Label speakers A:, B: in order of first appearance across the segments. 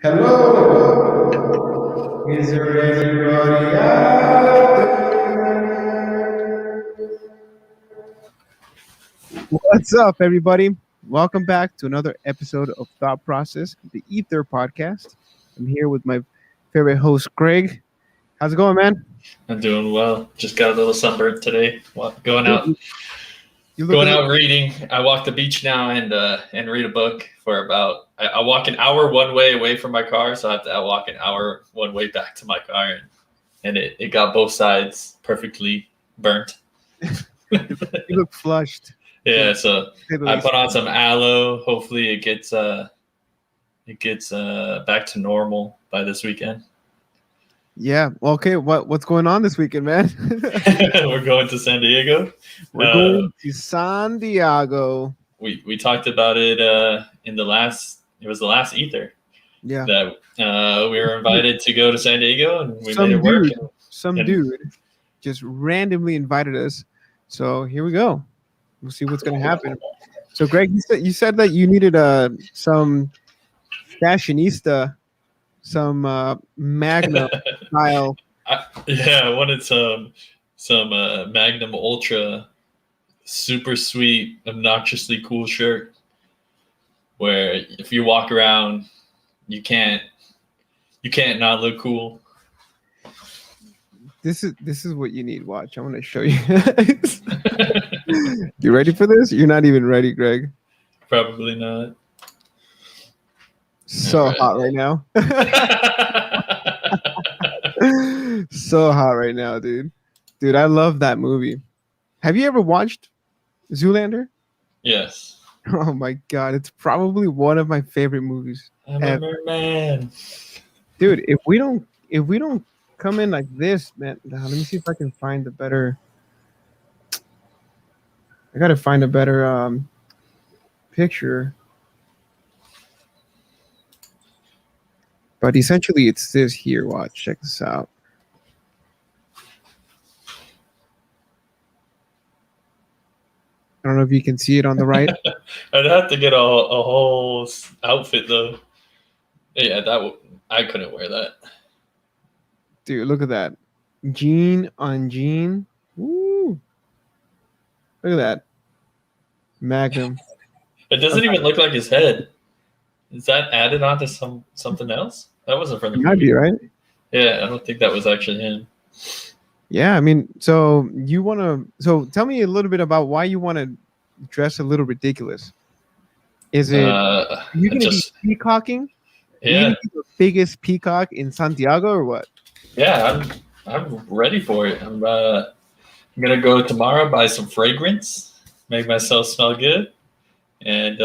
A: Hello, is there anybody out there?
B: What's up, everybody? Welcome back to another episode of Thought Process, the Ether podcast. I'm here with my favorite host, Greg. How's it going, man?
C: I'm doing well. Just got a little sunburn today. Going out,
B: You look
C: going
B: a little,
C: out reading. I walk the beach now and read a book for about. I walk an hour one way away from my car, so I have to walk an hour one way back to my car, and it got both sides perfectly burnt.
B: you look flushed.
C: Yeah, so
B: Say the
C: I
B: least.
C: put on some aloe. Hopefully, it gets back to normal by this weekend.
B: Yeah. Well, okay. What's going on this weekend, man?
C: We're going to San Diego.
B: We're going to San Diego.
C: We talked about it in the last. It was the last Ether
B: Yeah.
C: that we were invited to go to San Diego, and we
B: Some
C: made it work.
B: dude. Some dude just randomly invited us. So here we go. We'll see what's going to happen. So, Greg, you said that you needed some fashionista, some Magnum style.
C: I wanted some Magnum Ultra, super sweet, obnoxiously cool shirt. Where if you walk around, you can't not look cool.
B: This is what you need. Watch, I'm going to show you guys. You ready for this? You're not even ready, Greg.
C: Probably not.
B: So
C: Alright.
B: hot right now. So hot right now, dude. Dude, I love that movie. Have you ever watched Zoolander?
C: Yes.
B: Oh my god, it's probably one of my favorite movies.
C: I'm a merman.
B: Dude, if we don't come in like this, man. Let me see if I can find a better. I gotta find a better picture. But essentially, it's this here. Watch, check this out. I don't know if you can see it on the right.
C: I'd have to get a whole outfit though. Yeah, I couldn't wear that.
B: Dude, look at that. Jean on jean. Woo. Look at that. Magnum.
C: It doesn't even look like his head. Is that added onto something else? That wasn't from the
B: Might
C: movie.
B: be, right?
C: Yeah, I don't think that was actually him.
B: Yeah, I mean, so tell me a little bit about why you want to dress a little ridiculous. Is it you gonna
C: just
B: be peacocking? Are you
C: yeah,
B: gonna be the biggest peacock in Santiago or what?
C: yeah. I'm ready for it. I'm gonna go tomorrow, buy some fragrance, make myself smell good, and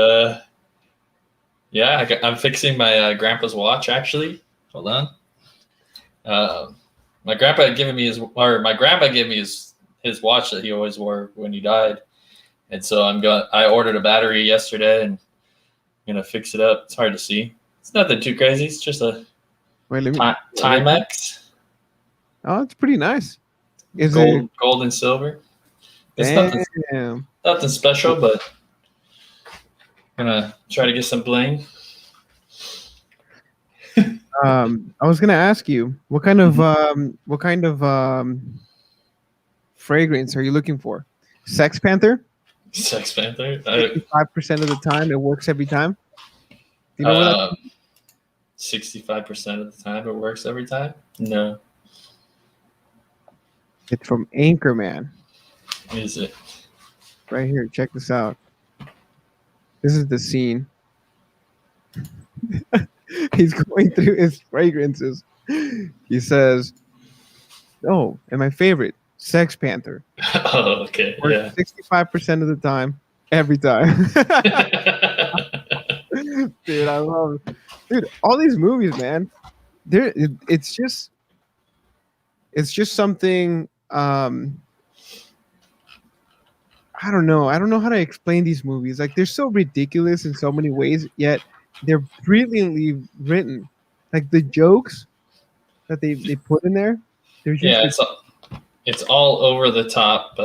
C: yeah, I'm fixing my grandpa's watch actually. Hold on. My grandpa had given me my grandpa gave me his watch that he always wore when he died, and so I ordered a battery yesterday and I'm gonna fix it up. It's hard to see. It's nothing too crazy. It's just a
B: Wait, let me.
C: Timex,
B: Oh, it's pretty nice. Is
C: gold and silver. It's
B: it? Damn.
C: nothing special, but I'm gonna try to get some bling.
B: I was gonna ask you what kind of fragrance are you looking for? Sex Panther.
C: Sex Panther.
B: 55% of the time, it works every time. Do you know what?
C: 65% of the time it works every time. No,
B: It's from Anchorman.
C: is it?
B: Right here. Check this out. This is the scene. He's going through his fragrances. He says, "Oh, and my favorite, Sex Panther.
C: Oh, okay. Yeah.
B: 65% of the time, every time." Dude, I love it. Dude, all these movies, man. It's just something. I don't know. I don't know how to explain these movies. Like they're so ridiculous in so many ways, yet they're brilliantly written. Like the jokes that they put in there, they're just
C: Yeah, it's all over the top,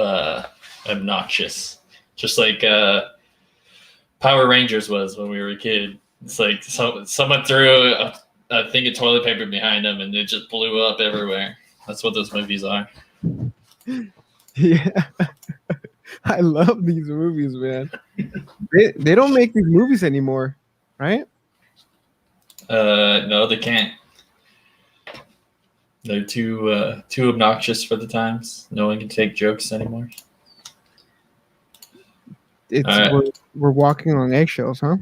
C: obnoxious, just like Power Rangers was when we were a kid. It's like someone threw a thing of toilet paper behind them, and it just blew up everywhere. That's what those movies are.
B: Yeah, I love these movies, man. They don't make these movies anymore, right?
C: No, they can't. They're too obnoxious for the times. No one can take jokes anymore.
B: It's
C: All right.
B: we're walking on eggshells, huh?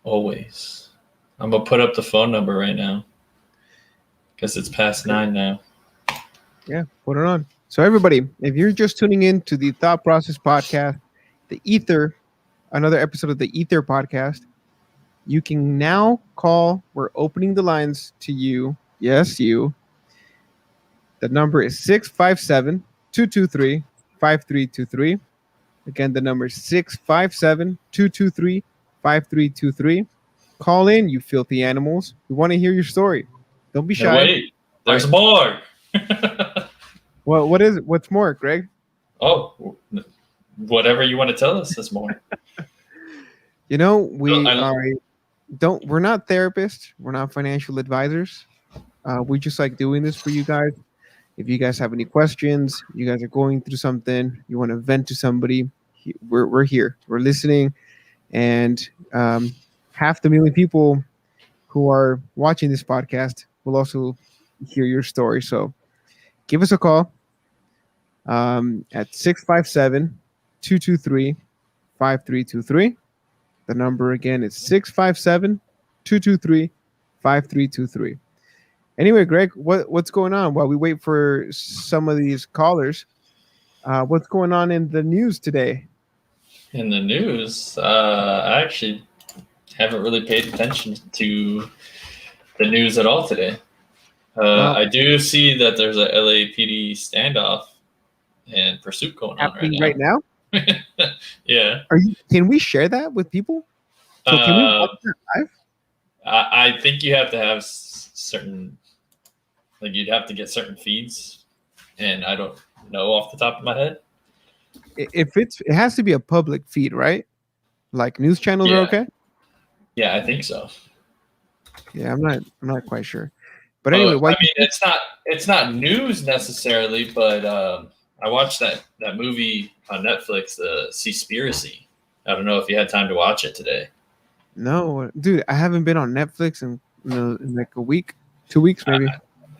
C: Always. I'm gonna put up the phone number right now because it's past 9 now.
B: Yeah, put it on. So everybody, if you're just tuning in to the Thought Process Podcast, the Ether, another episode of the Ether Podcast, you can now call. We're opening the lines to you. Yes, you. The number is 657 223 5323. Again, the number is 657 223 5323. Call in, you filthy animals. We want to hear your story. Don't be
C: No,
B: shy.
C: wait, there's more.
B: What is it? What's more, Greg?
C: Oh, whatever you want to tell us is more.
B: You know, we
C: I-
B: are we're not therapists, we're not financial advisors. We just like doing this for you guys. If you guys have any questions, you guys are going through something, you want to vent to somebody, we're here. We're listening, and half the million people who are watching this podcast will also hear your story. So give us a call at 657 223 5323. The number again is 657 223 5323. Anyway, Greg, what's going on while we wait for some of these callers? What's going on in the news today?
C: In the news, I actually haven't really paid attention to the news at all today.
B: Wow.
C: I do see that there's a LAPD standoff and pursuit going on
B: Happening
C: right now. Yeah.
B: Can we share that with people? So can we watch that live?
C: I think you have to have certain, like you'd have to get certain feeds, and I don't know off the top of my head.
B: If it has to be a public feed, right? Like news channels
C: Yeah.
B: are okay.
C: Yeah, I think so.
B: Yeah, I'm not quite sure. But anyway,
C: I mean, it's not news necessarily, but I watched that movie on Netflix, the Seaspiracy. I don't know if you had time to watch it today.
B: No, dude, I haven't been on Netflix in like a week, 2 weeks maybe.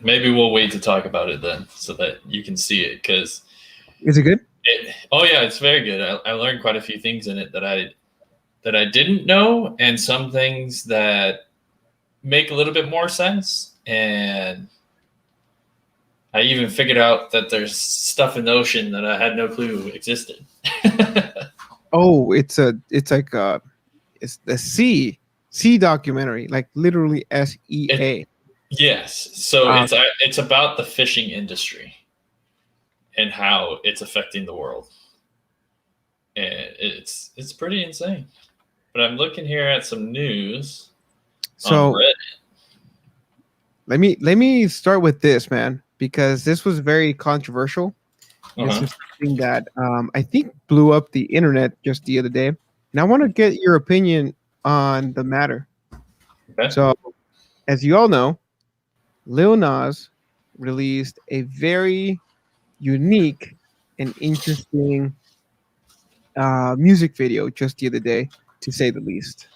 C: Maybe we'll wait to talk about it then, so that you can see it. Because
B: is it good?
C: Oh yeah, it's very good. I learned quite a few things in it that I didn't know, and some things that make a little bit more sense. And I even figured out that there's stuff in the ocean that I had no clue existed.
B: Oh, it's the sea documentary, like literally SEA.
C: Yes, so it's about the fishing industry and how it's affecting the world, and it's pretty insane. But I'm looking here at some news.
B: So
C: on Reddit.
B: let me start with this, man, because this was very controversial. This is something that I think blew up the internet just the other day, and I want to get your opinion on the matter.
C: Okay.
B: So, as you all know, Lil Nas released a very unique and interesting music video just the other day, to say the least.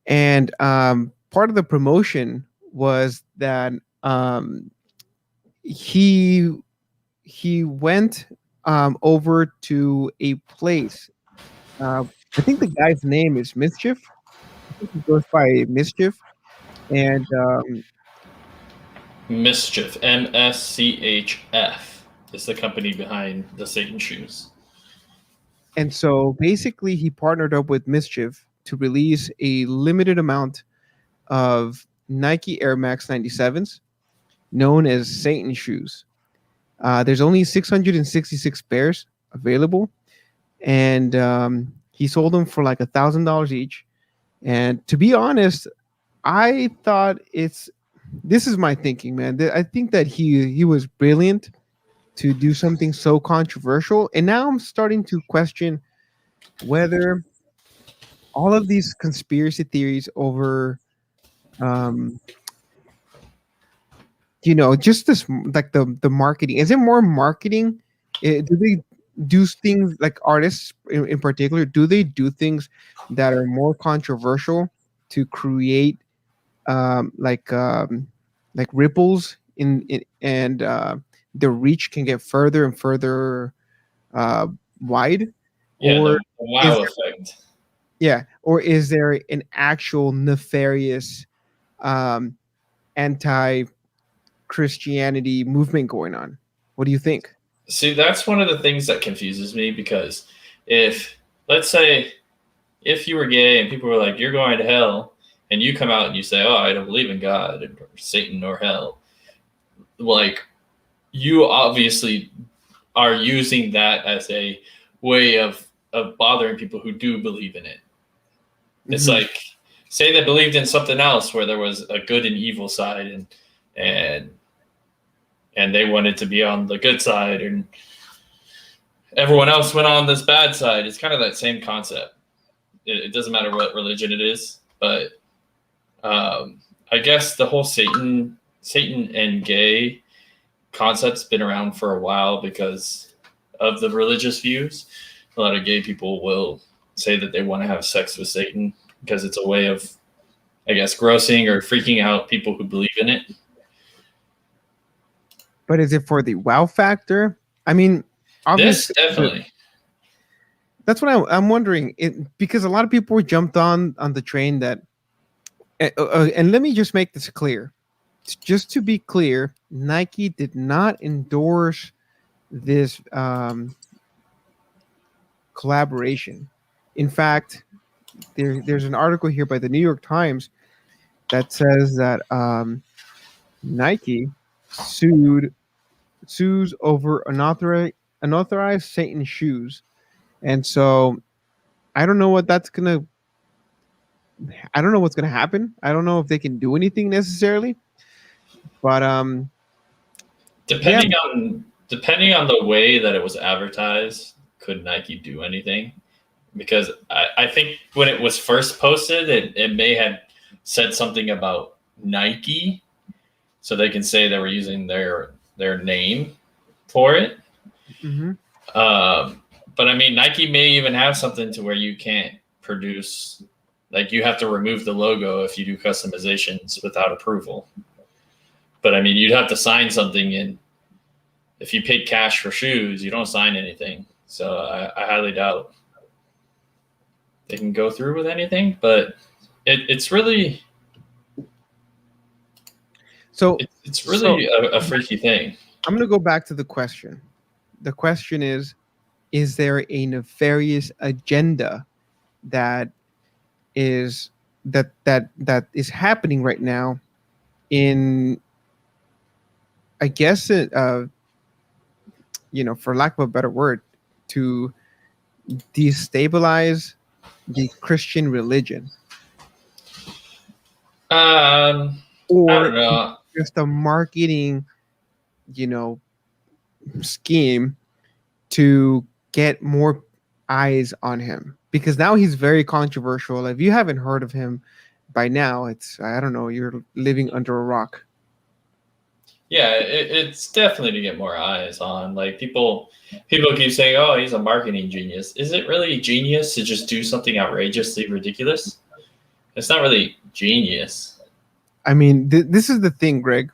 B: And part of the promotion was that he went over to a place. I think the guy's name is Mischief. I think he goes by Mischief, and
C: Mischief, MSCHF, is the company behind the Satan shoes.
B: And so basically, he partnered up with Mischief to release a limited amount of Nike Air Max 97s, known as Satan shoes. There's only 666 pairs available, and he sold them for like $1,000 each. And to be honest, I thought this is my thinking, man. I think that he was brilliant to do something so controversial. And now I'm starting to question whether all of these conspiracy theories over um, just this, like the marketing. Is it more marketing? Do they do things like artists in particular? Do they do things that are more controversial to create like ripples in and the reach can get further and further uh, wide,
C: Yeah,
B: or
C: the
B: is
C: wow effect.
B: yeah, or is there an actual nefarious um, anti Christianity movement going on? What do you think?
C: See, that's one of the things that confuses me because if, let's say, if you were gay and people were like, you're going to hell, and you come out and you say, oh, I don't believe in God or Satan or hell, like, you obviously are using that as a way of bothering people who do believe in it. It's
B: Mm-hmm.
C: like, say they believed in something else where there was a good and evil side, and and they wanted to be on the good side, and everyone else went on this bad side. It's kind of that same concept. It doesn't matter what religion it is, but I guess the whole Satan and gay concept's been around for a while because of the religious views. A lot of gay people will say that they want to have sex with Satan because it's a way of, I guess, grossing or freaking out people who believe in it.
B: But is it for the wow factor? I mean,
C: This
B: obviously,
C: definitely.
B: that's what I'm wondering. Because a lot of people jumped on the train that, and let me just make this clear. Just to be clear, Nike did not endorse this collaboration. In fact, there's an article here by the New York Times that says that Nike sues over unauthorized Satan shoes, and so I don't know what that's gonna. I don't know what's gonna happen. I don't know if they can do anything necessarily, but yeah.
C: Depending on the way that it was advertised, could Nike do anything? Because I think when it was first posted, it may have said something about Nike, so they can say they were using their name for it.
B: Mhm.
C: But I mean, Nike may even have something to where you can't produce, like you have to remove the logo if you do customizations without approval. But I mean, you'd have to sign something, and if you paid cash for shoes, you don't sign anything. So I highly doubt they can go through with anything. But it's really
B: So
C: it's
B: so
C: really a freaky thing.
B: I'm gonna go back to the question. The question is there a nefarious agenda that is that is happening right now in, I guess it for lack of a better word, to destabilize the Christian religion,
C: I don't
B: or
C: know.
B: just a marketing, you know, scheme to get more eyes on him, because now he's very controversial. If you haven't heard of him by now, it's, I don't know, you're living under a rock.
C: Yeah, it's definitely to get more eyes on. Like people keep saying, "Oh, he's a marketing genius." Is it really genius to just do something outrageously ridiculous? It's not really genius.
B: I mean, this is the thing, Greg.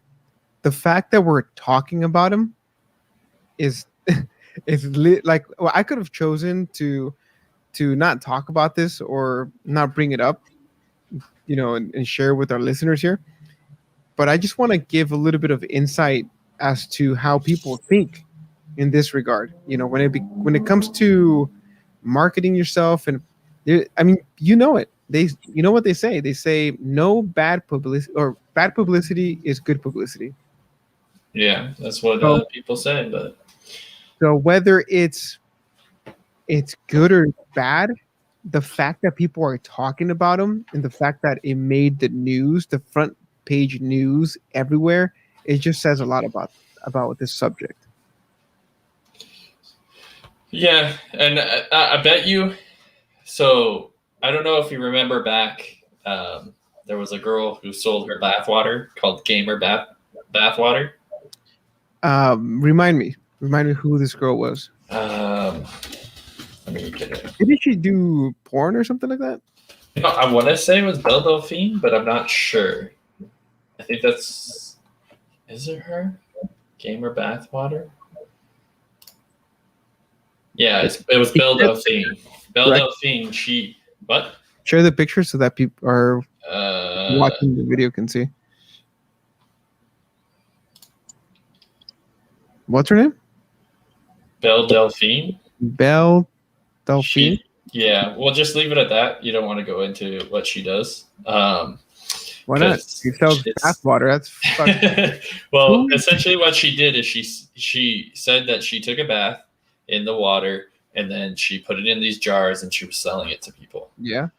B: The fact that we're talking about him is like, well, I could have chosen to not talk about this or not bring it up, and share with our listeners here. But I just want to give a little bit of insight as to how people think in this regard. When it comes to marketing yourself, and I mean, it. You know what they say? They say no bad publicity, or bad publicity is good publicity.
C: Yeah, that's what
B: So
C: people say. But
B: whether it's good or bad, the fact that people are talking about them and the fact that it made the news, the front page news everywhere, it just says a lot about this subject.
C: yeah, and I bet you. So I don't know if you remember back. there was a girl who sold her bathwater called Gamer Bathwater.
B: Remind me who this girl was.
C: Let me get it.
B: Didn't she do porn or something like that?
C: You know, I want to say it was Belle Delphine, but I'm not sure. I think that's. Is it her? Gamer Bathwater? Yeah, it was Belle Delphine. Belle
B: Right.
C: Delphine, she. What?
B: Share the picture so that people are
C: Uh,
B: watching the video can see. What's her name?
C: Belle Delphine?
B: Belle Delphine.
C: Yeah, well, just leave it at that. You don't want to go into what she does.
B: Why not?
C: 'cause
B: She sells
C: it's-
B: bathwater. That's fucking
C: Well, essentially what she did is she said that she took a bath in the water and then she put it in these jars and she was selling it to people.
B: yeah.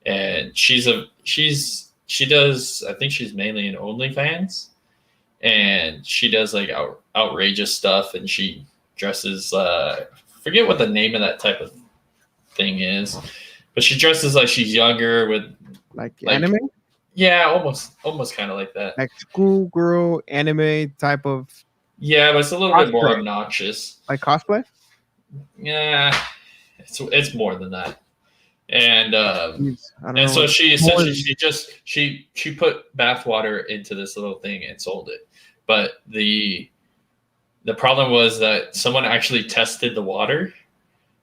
C: And she does, I think she's mainly in OnlyFans, and she does like outrageous stuff, and she dresses forget what the name of that type of thing is, but she dresses like she's younger with
B: Like
C: Like-
B: anime,
C: yeah, almost kind of like that.
B: like schoolgirl anime type of
C: Yeah, but it's a little bit more
B: Cosplay.
C: obnoxious.
B: like cosplay.
C: Yeah, it's more than that. And
B: Jeez, I don't
C: and
B: know.
C: so she
B: More
C: essentially she put bathwater into this little thing and sold it. But the problem was that someone actually tested the water,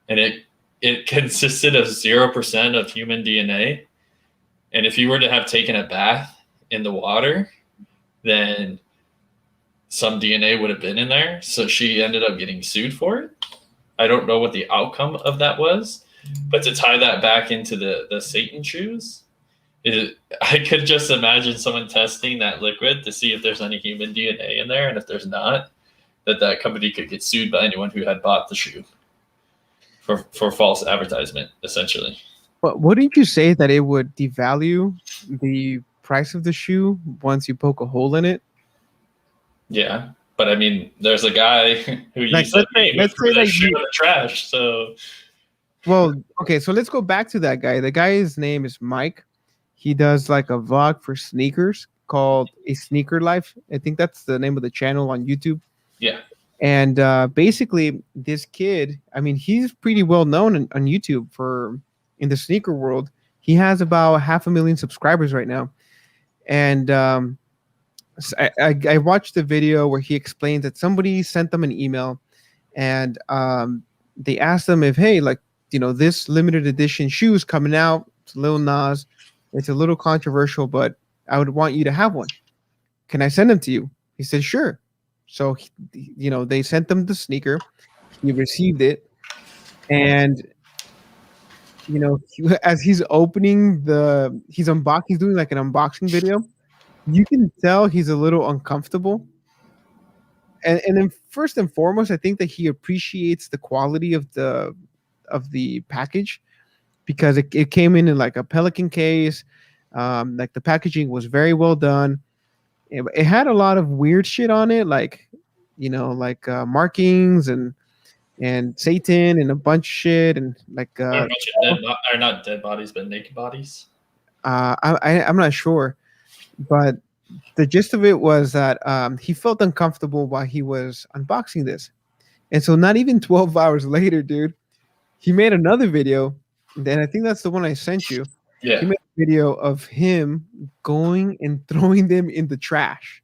C: and it consisted of 0% of human DNA. And if you were to have taken a bath in the water, then some DNA would have been in there. So she ended up getting sued for it. I don't know what the outcome of that was, but to tie that back into the Satan shoes, I could just imagine someone testing that liquid to see if there's any human DNA in there, and if there's not, that company could get sued by anyone who had bought the shoe for false advertisement, essentially.
B: But wouldn't you say that it would devalue the price of the shoe once you poke a hole in it?
C: Yeah, but I mean, there's a guy who
B: Like,
C: used
B: let's say
C: that
B: like
C: shoe
B: you-
C: in the trash. So
B: Well, okay, so let's go back to that guy. The guy's name is Mike. He does like a vlog for sneakers called A Sneaker Life. I think that's the name of the channel on YouTube.
C: yeah,
B: And basically, this kid, I mean, he's pretty well known on YouTube for in the sneaker world. He has about 500,000 subscribers right now. And I watched the video where he explains that somebody sent them an email, and they asked them if, hey, like, this limited edition shoe is coming out. It's Lil Nas. It's a little controversial, but I would want you to have one. Can I send them to you? He said, sure. So, they sent them the sneaker. He received it. And, as he's opening he's doing like an unboxing video. You can tell he's a little uncomfortable. And then first and foremost, I think that he appreciates the quality of the package, because it came in like a Pelican case. Like the packaging was very well done. It had a lot of weird shit on it, like markings and Satan and a bunch of shit, and like
C: a bunch of are not dead bodies, but naked bodies.
B: I'm not sure, but the gist of it was that he felt uncomfortable while he was unboxing this. And so not even 12 hours later, dude, he made another video. And I think that's the one I sent you.
C: Yeah,
B: He made a video of him going and throwing them in the trash.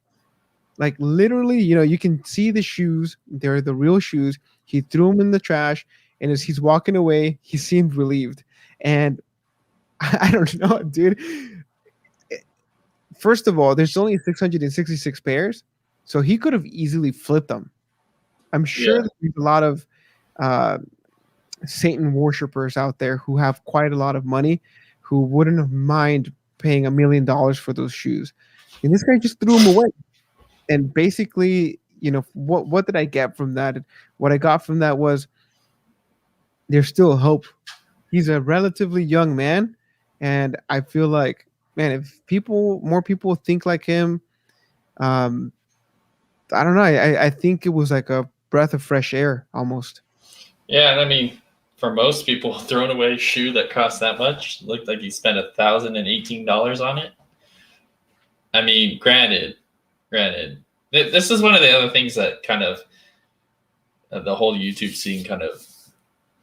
B: Like literally, you can see the shoes. They're the real shoes. He threw them in the trash. And as he's walking away, he seemed relieved. And I don't know, dude. First of all, there's only 666 pairs, so he could have easily flipped them. I'm sure
C: Yeah.
B: that there's a lot of Satan worshippers out there who have quite a lot of money, who wouldn't mind paying $1 million for those shoes. And this guy just threw them away. And basically, what did I get from that? What I got from that was there's still hope. He's a relatively young man, and I feel like, man, if more people think like him, I don't know. I think it was like a breath of fresh air almost.
C: yeah, and I mean, for most people, throwing away a shoe that costs that much looked like he spent $1,018 on it. I mean, granted, this is one of the other things that kind of the whole YouTube scene kind of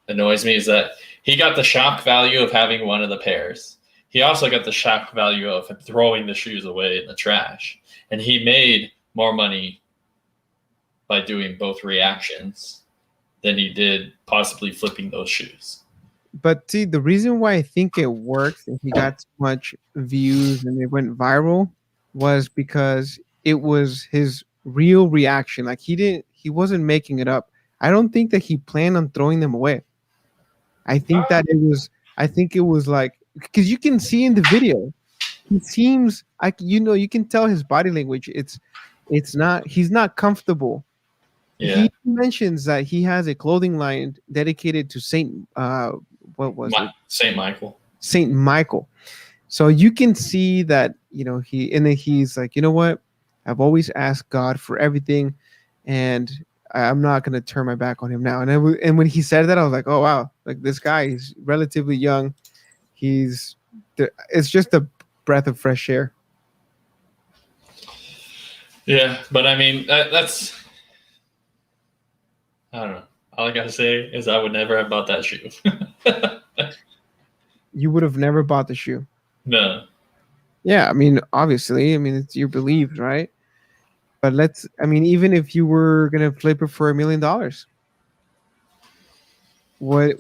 C: annoys me is that he got the shock value of having one of the pairs. He also got the shock value of throwing the shoes away in the trash, and he made more money by doing both reactions than he did possibly flipping those shoes.
B: But see, the reason why I think it worked and he got so much views and it went viral was because it was his real reaction. Like he wasn't making it up. I don't think that he planned on throwing them away. I think that I think it was like, because you can see in the video, he seems like, you can tell his body language. It's not, he's not comfortable.
C: Yeah,
B: He mentions that he has a clothing line dedicated to what was it?
C: Saint Michael.
B: Saint Michael. So you can see that, and then he's like, you know what? I've always asked God for everything, and I'm not going to turn my back on him now. And when he said that, I was like, oh wow, like this guy is relatively young. It's just a breath of fresh air.
C: Yeah, but I mean, that's, I don't know. All I gotta say is I would never have bought that shoe.
B: You would have never bought the shoe.
C: No.
B: Yeah, I mean, obviously, it's your beliefs, right? But even if you were gonna flip it for $1 million, what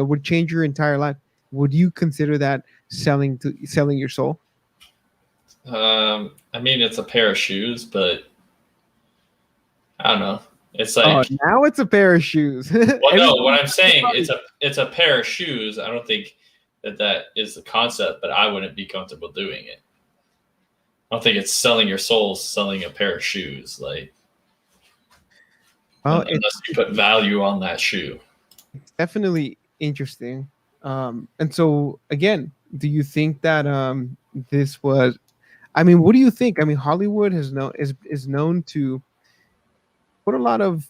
B: would change your entire life? Would you consider that selling your soul?
C: I mean, it's a pair of shoes, but I don't know. It's like,
B: now it's a pair of shoes.
C: well, no, what I'm saying, it's a pair of shoes. I don't think that is the concept, but I wouldn't be comfortable doing it. I don't think it's selling your soul, selling a pair of shoes. Like, unless you put value on that shoe.
B: It's definitely interesting. And so again, do you think that this was? What do you think? Hollywood is known to put a lot of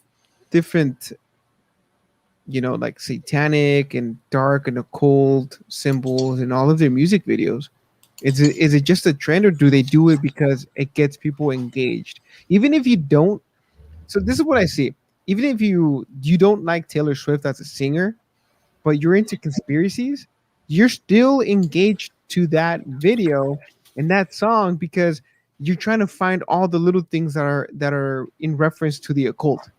B: different, like satanic and dark and occult symbols in all of their music videos. Is it just a trend, or do they do it because it gets people engaged? Even if you don't, so this is what I see. Even if you don't like Taylor Swift as a singer, but you're into conspiracies, you're still engaged to that video and that song because you're trying to find all the little things that are in reference to the occult.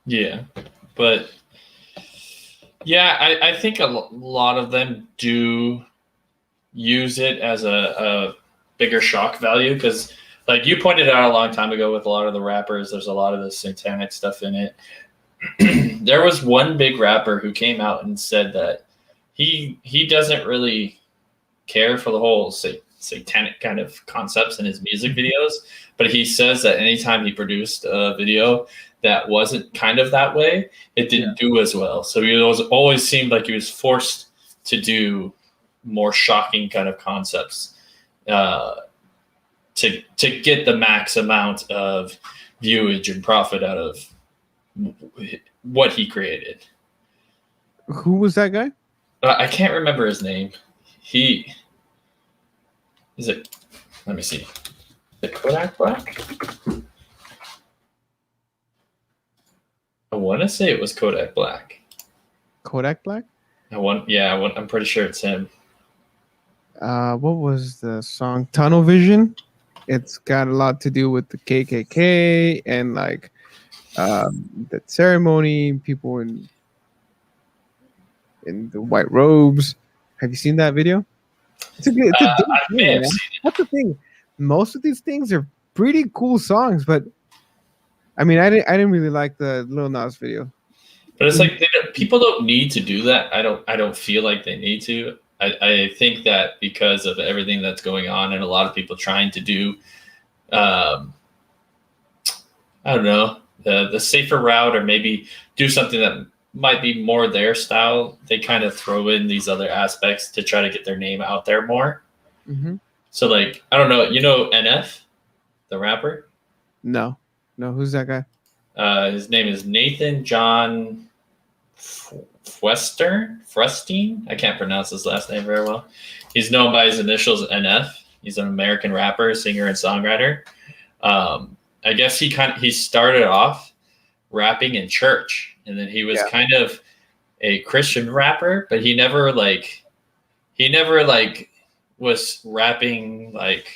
C: Yeah, but yeah, I think a lot of them do use it as a bigger shock value because, like you pointed out a long time ago, with a lot of the rappers, there's a lot of the satanic stuff in it. There was one big rapper who came out and said that he doesn't really care for the whole satanic kind of concepts in his music videos, but he says that anytime he produced a video that wasn't kind of that way, it didn't do as well. So he always seemed like he was forced to do more shocking kind of concepts to get the max amount of viewage and profit out of what he created.
B: Who was that guy?
C: I can't remember his name. Let me see. Is it Kodak Black? I want to say it was Kodak Black.
B: Kodak Black?
C: I'm pretty sure it's him.
B: What was the song? Tunnel Vision. It's got a lot to do with the KKK and like that ceremony, people in the white robes. Have you seen that video? It's a good thing. That's the thing. Most of these things are pretty cool songs, but I didn't really like the Lil Nas video.
C: But it's like people don't need to do that. I don't feel like they need to. I think that because of everything that's going on and a lot of people trying to do, I don't know, the safer route, or maybe do something that might be more their style, they kind of throw in these other aspects to try to get their name out there more.
B: Mm-hmm.
C: So like, I don't know, NF, the rapper?
B: No, who's that guy?
C: His name is Nathan John. Frustine. I can't pronounce his last name very well. He's known by his initials NF. He's an American rapper, singer, and songwriter. I guess he started off rapping in church, and then he was kind of a Christian rapper, but he never was rapping like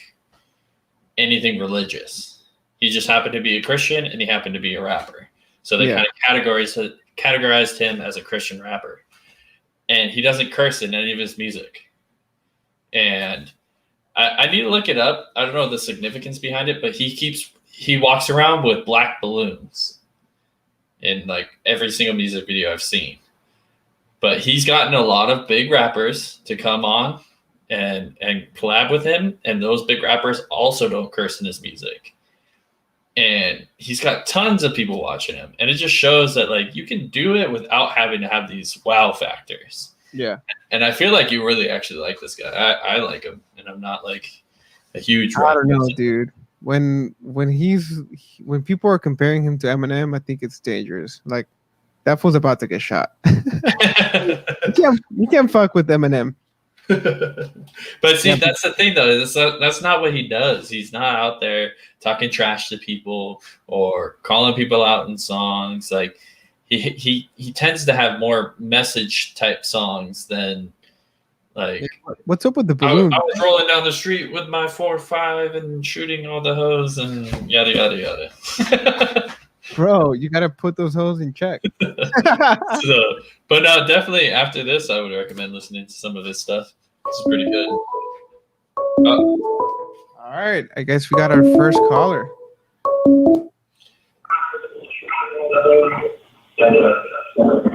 C: anything religious. He just happened to be a Christian, and he happened to be a rapper. So they kind of categorized him as a Christian rapper, and he doesn't curse in any of his music. And I need to look it up. I don't know the significance behind it, but he walks around with black balloons in like every single music video I've seen. But he's gotten a lot of big rappers to come on and collab with him, and those big rappers also don't curse in his music. And he's got tons of people watching him, and it just shows that like you can do it without having to have these wow factors.
B: Yeah.
C: And I feel like you really actually like this guy. I like him, and I'm not like a huge.
B: I don't know, dude. When people are comparing him to Eminem, I think it's dangerous. Like that fool's about to get shot. you can't fuck with Eminem.
C: But see, that's the thing though. That's not what he does. He's not out there talking trash to people or calling people out in songs. Like he tends to have more message type songs than like.
B: What's up with the balloon?
C: I was rolling down the street with my 4.5 and shooting all the hoes and yada yada yada.
B: Bro, you gotta put those hoes in check.
C: But no, definitely after this, I would recommend listening to some of his stuff. It's pretty good.
B: All right, I guess we got our first caller.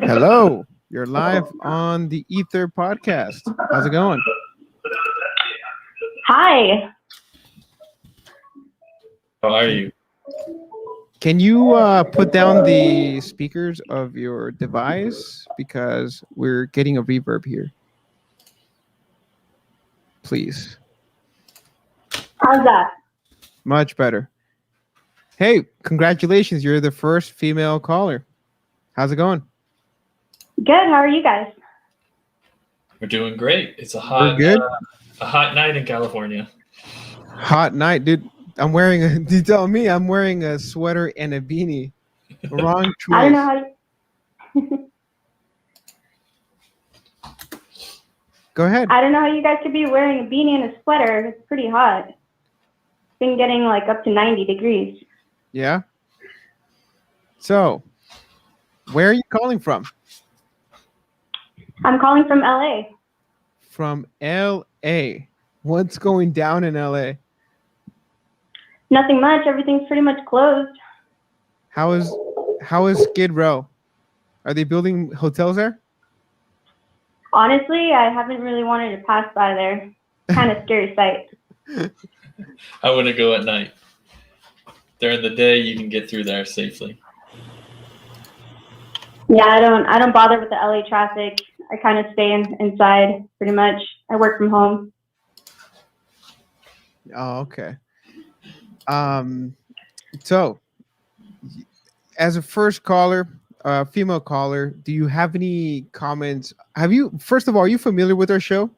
B: Hello, you're live on the Ether podcast. How's it going?
D: Hi.
C: How are you?
B: Can you put down the speakers of your device because we're getting a reverb here? Please.
D: How's that?
B: Much better. Hey, congratulations. You're the first female caller. How's it going?
D: Good. How are you guys?
C: We're doing great. It's a
B: We're good?
C: a hot night in California.
B: Hot night, dude. You tell me I'm wearing a sweater and a beanie. Wrong choice.
D: I don't know how
B: Go ahead.
D: I don't know how you guys could be wearing a beanie and a sweater. It's pretty hot. It's been getting like up to 90 degrees.
B: Yeah. So, where are you calling from?
D: I'm calling from LA.
B: From LA. What's going down in LA?
D: Nothing much. Everything's pretty much closed.
B: How is Skid Row? Are they building hotels there?
D: Honestly, I haven't really wanted to pass by there. Kind of scary sight.
C: I wouldn't go at night. During the day, you can get through there safely.
D: Yeah, I don't bother with the LA traffic. I kind of stay inside pretty much. I work from home.
B: Oh, okay. So as a first caller, female caller, do you have any comments? First of all, are you familiar with our show?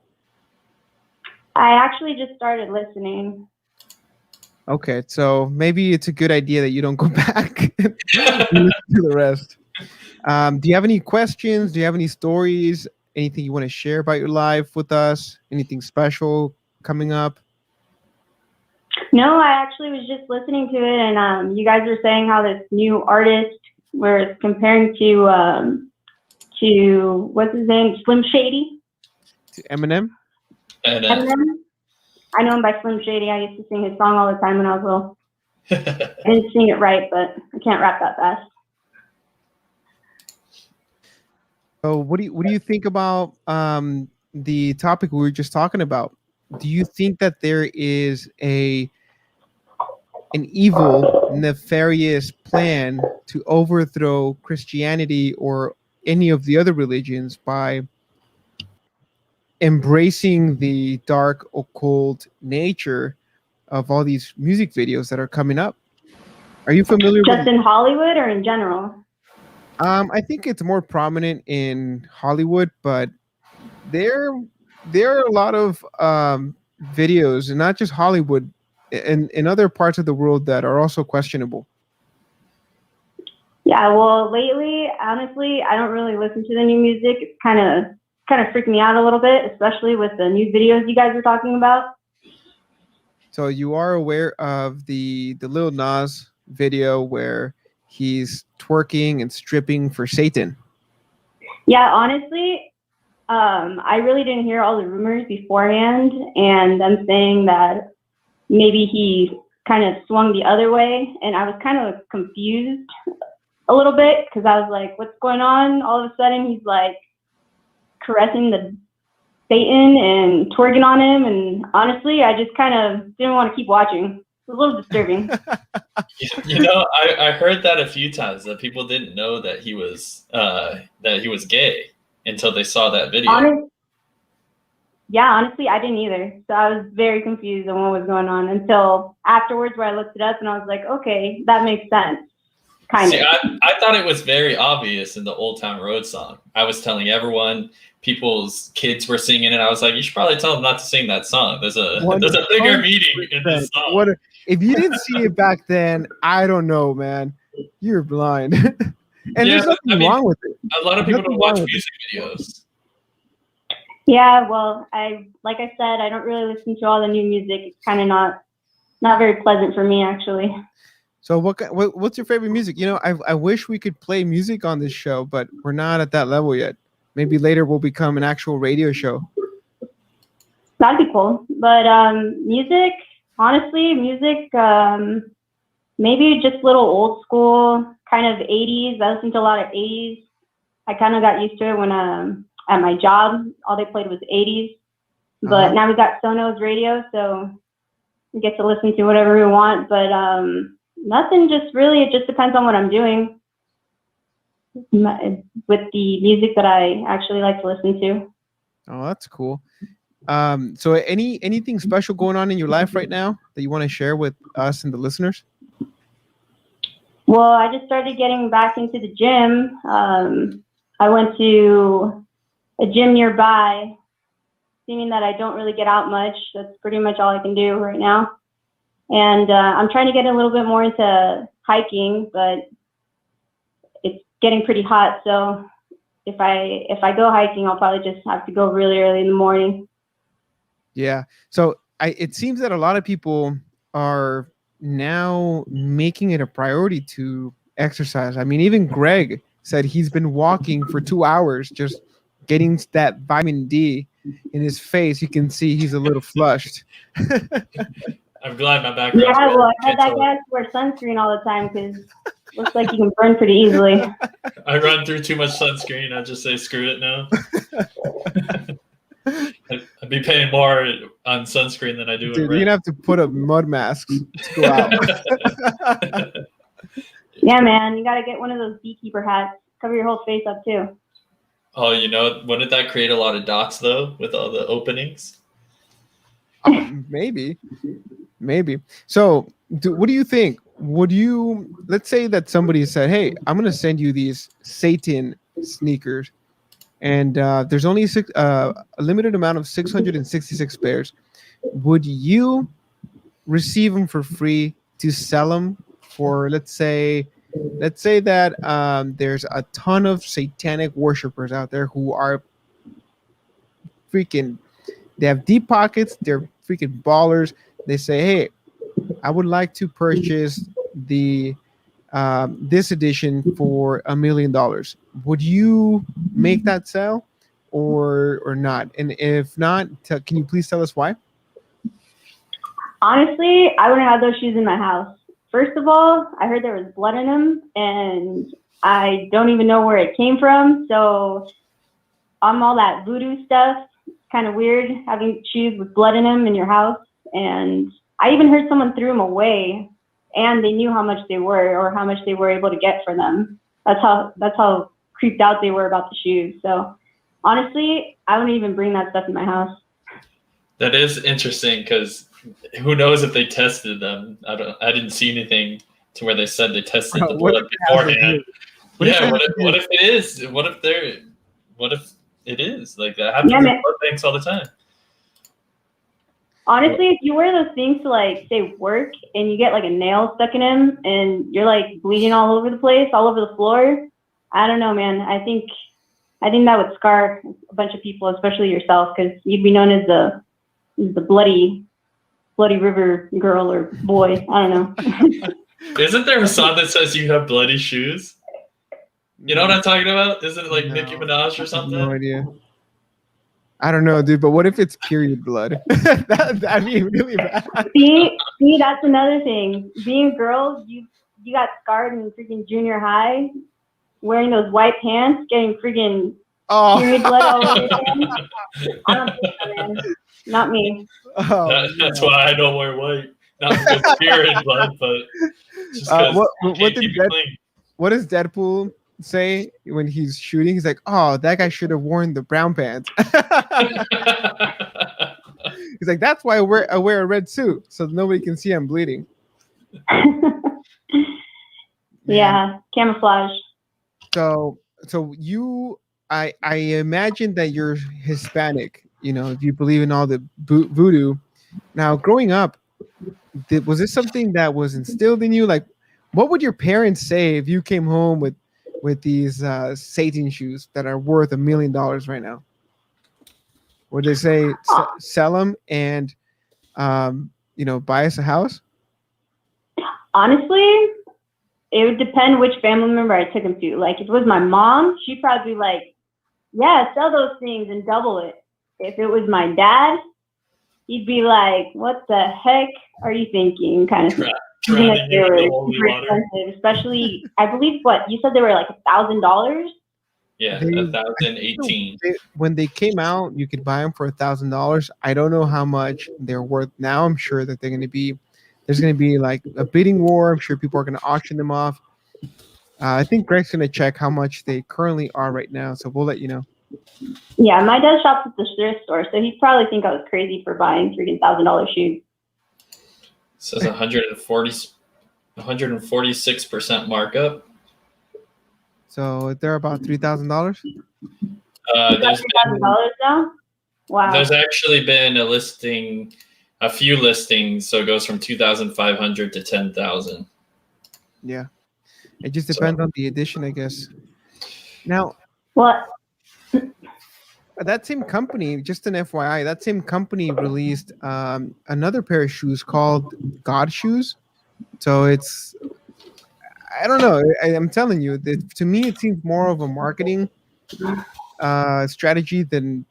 D: I actually just started listening.
B: Okay, so maybe it's a good idea that you don't go back and listen to the rest. Do you have any questions? Do you have any stories? Anything you want to share about your life with us? Anything special coming up?
D: No, I actually was just listening to it, and you guys were saying how this new artist was comparing to what's his name, Slim Shady.
B: To Eminem?
D: Eminem. I know him by Slim Shady. I used to sing his song all the time when I was little. I didn't sing it right, but I can't rap that fast.
B: So, what do you think about the topic we were just talking about? Do you think that there is an evil, nefarious plan to overthrow Christianity or any of the other religions by embracing the dark, occult nature of all these music videos that are coming up? Are you familiar
D: Just
B: with
D: in Hollywood or in general?
B: I think it's more prominent in Hollywood, but there there are a lot of videos, and not just Hollywood, in other parts of the world that are also questionable.
D: Yeah, well, lately, honestly, I don't really listen to the new music. It's kind of freaked me out a little bit, especially with the new videos you guys are talking about.
B: So you are aware of the Lil Nas video where he's twerking and stripping for Satan.
D: Yeah, honestly, I really didn't hear all the rumors beforehand, and them saying that maybe he kind of swung the other way, and I was kind of confused a little bit because I was like, "What's going on?" All of a sudden, he's like caressing the Satan and twerking on him, and honestly, I just kind of didn't want to keep watching. It was a little disturbing.
C: I heard that a few times that people didn't know that he was gay until they saw that video.
D: Honestly, I didn't either. So I was very confused on what was going on until afterwards, where I looked it up and I was like, okay, that makes sense. Kind of.
C: I thought it was very obvious in the Old Town Road song. I was telling everyone, people's kids were singing it. I was like, you should probably tell them not to sing that song. There's a bigger meaning in this song.
B: If you didn't see it back then, I don't know, man. You're blind. And there's nothing wrong with it.
C: A lot of people don't watch music videos.
D: Yeah, well, like I said, I don't really listen to all the new music. It's kind of not very pleasant for me, actually.
B: So what's your favorite music? I wish we could play music on this show, but we're not at that level yet. Maybe later we'll become an actual radio show.
D: That'd be cool. But music, honestly, maybe just little old school, kind of 80s. I listened to a lot of 80s. I kind of got used to it when at my job, all they played was 80s. But now we got Sonos radio, so we get to listen to whatever we want. But nothing, just really, it just depends on what I'm doing with the music that I actually like to listen to.
B: Oh, that's cool. So anything special going on in your life right now that you want to share with us and the listeners?
D: Well, I just started getting back into the gym. I went to a gym nearby, seeming that I don't really get out much. That's pretty much all I can do right now. And I'm trying to get a little bit more into hiking, but it's getting pretty hot. So if I go hiking, I'll probably just have to go really early in the morning.
B: Yeah. So it seems that a lot of people are now making it a priority to exercise. I mean, even Greg said he's been walking for 2 hours, just getting that vitamin D in his face. You can see he's a little flushed.
C: I'm glad my background.
D: Yeah, well, I had that guy wear sunscreen all the time because it looks like you can burn pretty easily.
C: I run through too much sunscreen. I just say screw it now. I'd be paying more on sunscreen than I do.
B: Dude, you're gonna have to put up mud masks to go out.
D: Yeah, man, you gotta get one of those beekeeper hats. Cover your whole face up too.
C: Oh, wouldn't that create a lot of dots though, with all the openings?
B: Maybe. So, what do you think? Let's say that somebody said, "Hey, I'm gonna send you these Satan sneakers, and there's only a limited amount of 666 pairs. Would you receive them for free to sell them for, let's say that there's a ton of satanic worshipers out there who are freaking, they have deep pockets, they're freaking ballers. They say, hey, I would like to purchase the this edition for $1 million. Would you make that sell or not? And if not, can you please tell us why?
D: Honestly, I wouldn't have those shoes in my house. First of all, I heard there was blood in them, and I don't even know where it came from. So all that voodoo stuff, it's kind of weird having shoes with blood in them in your house. And I even heard someone threw them away, and they knew how much they were or how much they were able to get for them. That's how creeped out they were about the shoes. So honestly, I wouldn't even bring that stuff in my house.
C: That is interesting because who knows if they tested them? I didn't see anything to where they said they tested the blood beforehand. Yeah, what if it is? What if it is? Like that happens
D: Yeah,
C: in
D: man.
C: blood banks all the time.
D: Honestly, if you wear those things to like say work and you get like a nail stuck in them and you're like bleeding all over the place, all over the floor, I don't know, man. I think that would scar a bunch of people, especially yourself, because you'd be known as the bloody river girl or boy. I don't know.
C: Isn't there a song that says you have bloody shoes? You know what I'm talking about? Isn't it like
B: No,
C: Nicki Minaj or something?
B: No idea. I don't know, dude. But what if it's period blood? That'd be really bad.
D: See, that's another thing. Being a girl, you got scarred in freaking junior high, wearing those white pants, getting freaking period blood all over them. I don't think so, man. Not me.
C: That's why I don't wear white. Not because of period blood, but just because
B: what does Deadpool say when he's shooting? He's like, "Oh, that guy should have worn the brown pants." He's like, "That's why I wear a red suit so nobody can see I'm bleeding."
D: Yeah, camouflage.
B: So I imagine that you're Hispanic. If you believe in all the voodoo. Now, growing up, was this something that was instilled in you? Like, what would your parents say if you came home with these Satan shoes that are worth $1 million right now? Would they say sell them and buy us a house?
D: Honestly, it would depend which family member I took them to. Like, if it was my mom, she'd probably be like, yeah, sell those things and double it. If it was my dad, he'd be like, what the heck are you thinking? Kind of thing.
C: Drowning you in the holy water.
D: Especially, I believe what you said they were like $1,000.
C: Yeah, 1,018.
B: When they came out, you could buy them for $1,000. I don't know how much they're worth now. I'm sure that there's going to be like a bidding war. I'm sure people are going to auction them off. I think Greg's going to check how much they currently are right now. So we'll let you know.
D: Yeah, my dad shops at the thrift store, so he'd probably think I was crazy for buying freaking $1,000 shoes.
C: It says 146% markup.
B: So they're about $3,000.
C: There's
D: $3,000 now. Wow.
C: There's actually been a few listings, so it goes from 2,500 to 10,000.
B: Yeah, it just depends on the edition, I guess. Now,
D: what?
B: That same company, just an FYI, that same company released another pair of shoes called God Shoes. So it's, I don't know. I'm telling you, to me, it seems more of a marketing strategy than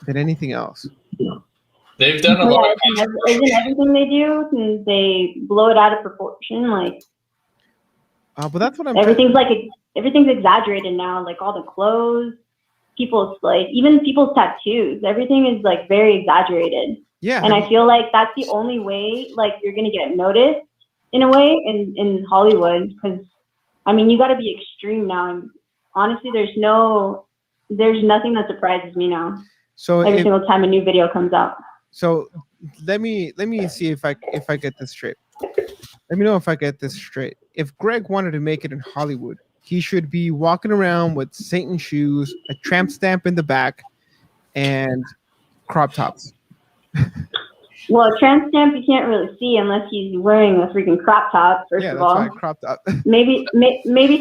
B: anything else.
C: They've done a lot of
D: isn't everything they do, and they blow it out of proportion, like.
B: But that's what I'm.
D: Everything's exaggerated now, like all the clothes. Even people's tattoos, everything is like very exaggerated.
B: Yeah.
D: And I feel like that's the only way like you're gonna get noticed in a way in Hollywood, because I mean you gotta be extreme now, and honestly there's nothing that surprises me now. So every single time a new video comes out.
B: So let me see if I get this straight. Let me know if I get this straight. If Greg wanted to make it in Hollywood, he should be walking around with Satan shoes, a tramp stamp in the back, and crop tops.
D: Well, a tramp stamp you can't really see unless he's wearing a freaking crop top. First of all,
B: that's why crop top.
D: maybe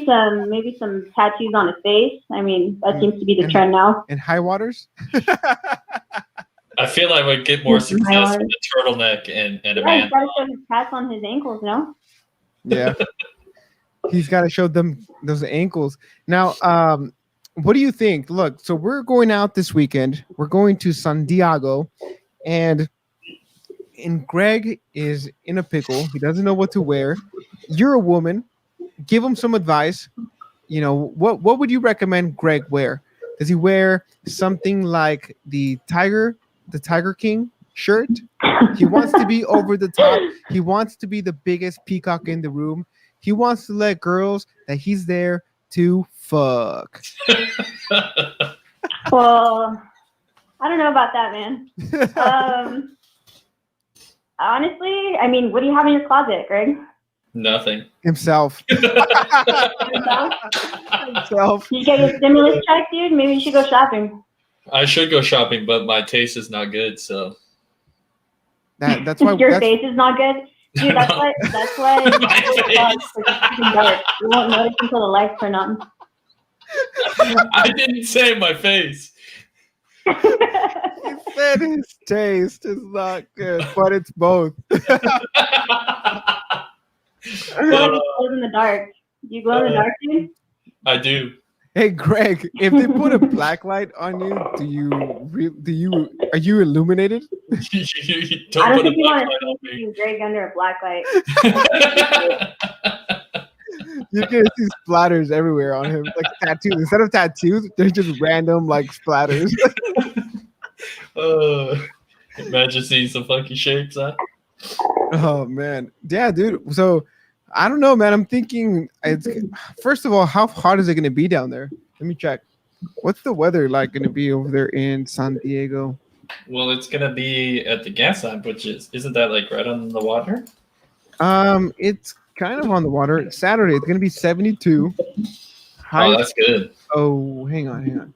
D: some tattoos on his face. I mean, that seems to be the trend now.
B: And high waters.
C: I feel like we'd get more success with a turtleneck and a man.
D: He's got to show his tats on his ankles, no?
B: Yeah. He's got to show them those ankles. Now, what do you think? Look, so we're going out this weekend. We're going to San Diego, and Greg is in a pickle. He doesn't know what to wear. You're a woman. Give him some advice. What would you recommend Greg wear? Does he wear something like the Tiger King shirt? He wants to be over the top. He wants to be the biggest peacock in the room. He wants to let girls that he's there to fuck.
D: Well, I don't know about that, man. Honestly, I mean, what do you have in your closet, Greg?
C: Nothing.
B: Himself. Himself.
D: You get your stimulus check, dude? Maybe you should go shopping.
C: I should go shopping, but my taste is not good. So
B: That's why
D: Your face is not good. Dude, that's why. That's why.
C: My face.
D: You won't notice until the lights turn on.
C: I didn't say my face.
B: He said his taste is not good, but it's both.
D: You glow in the dark. Do you glow in the dark, dude?
C: I do.
B: Hey Greg, if they put a black light on you, are you illuminated?
C: You
D: I
C: don't
D: don't
C: put a
D: think you
C: black
D: want
C: light
D: to see Greg under a black light.
C: on me.
B: You're gonna see splatters everywhere on him, like tattoos. Instead of tattoos, they're just random like splatters.
C: Imagine seeing some funky shapes, huh?
B: Oh man, yeah, dude. So I don't know, man. I'm thinking. First of all, how hot is it gonna be down there? Let me check. What's the weather like gonna be over there in San Diego?
C: Well, it's gonna be at the gas lamp, which isn't that like right on the water?
B: It's kind of on the water. It's Saturday. It's gonna be 72.
C: Oh, that's good.
B: Oh, hang on.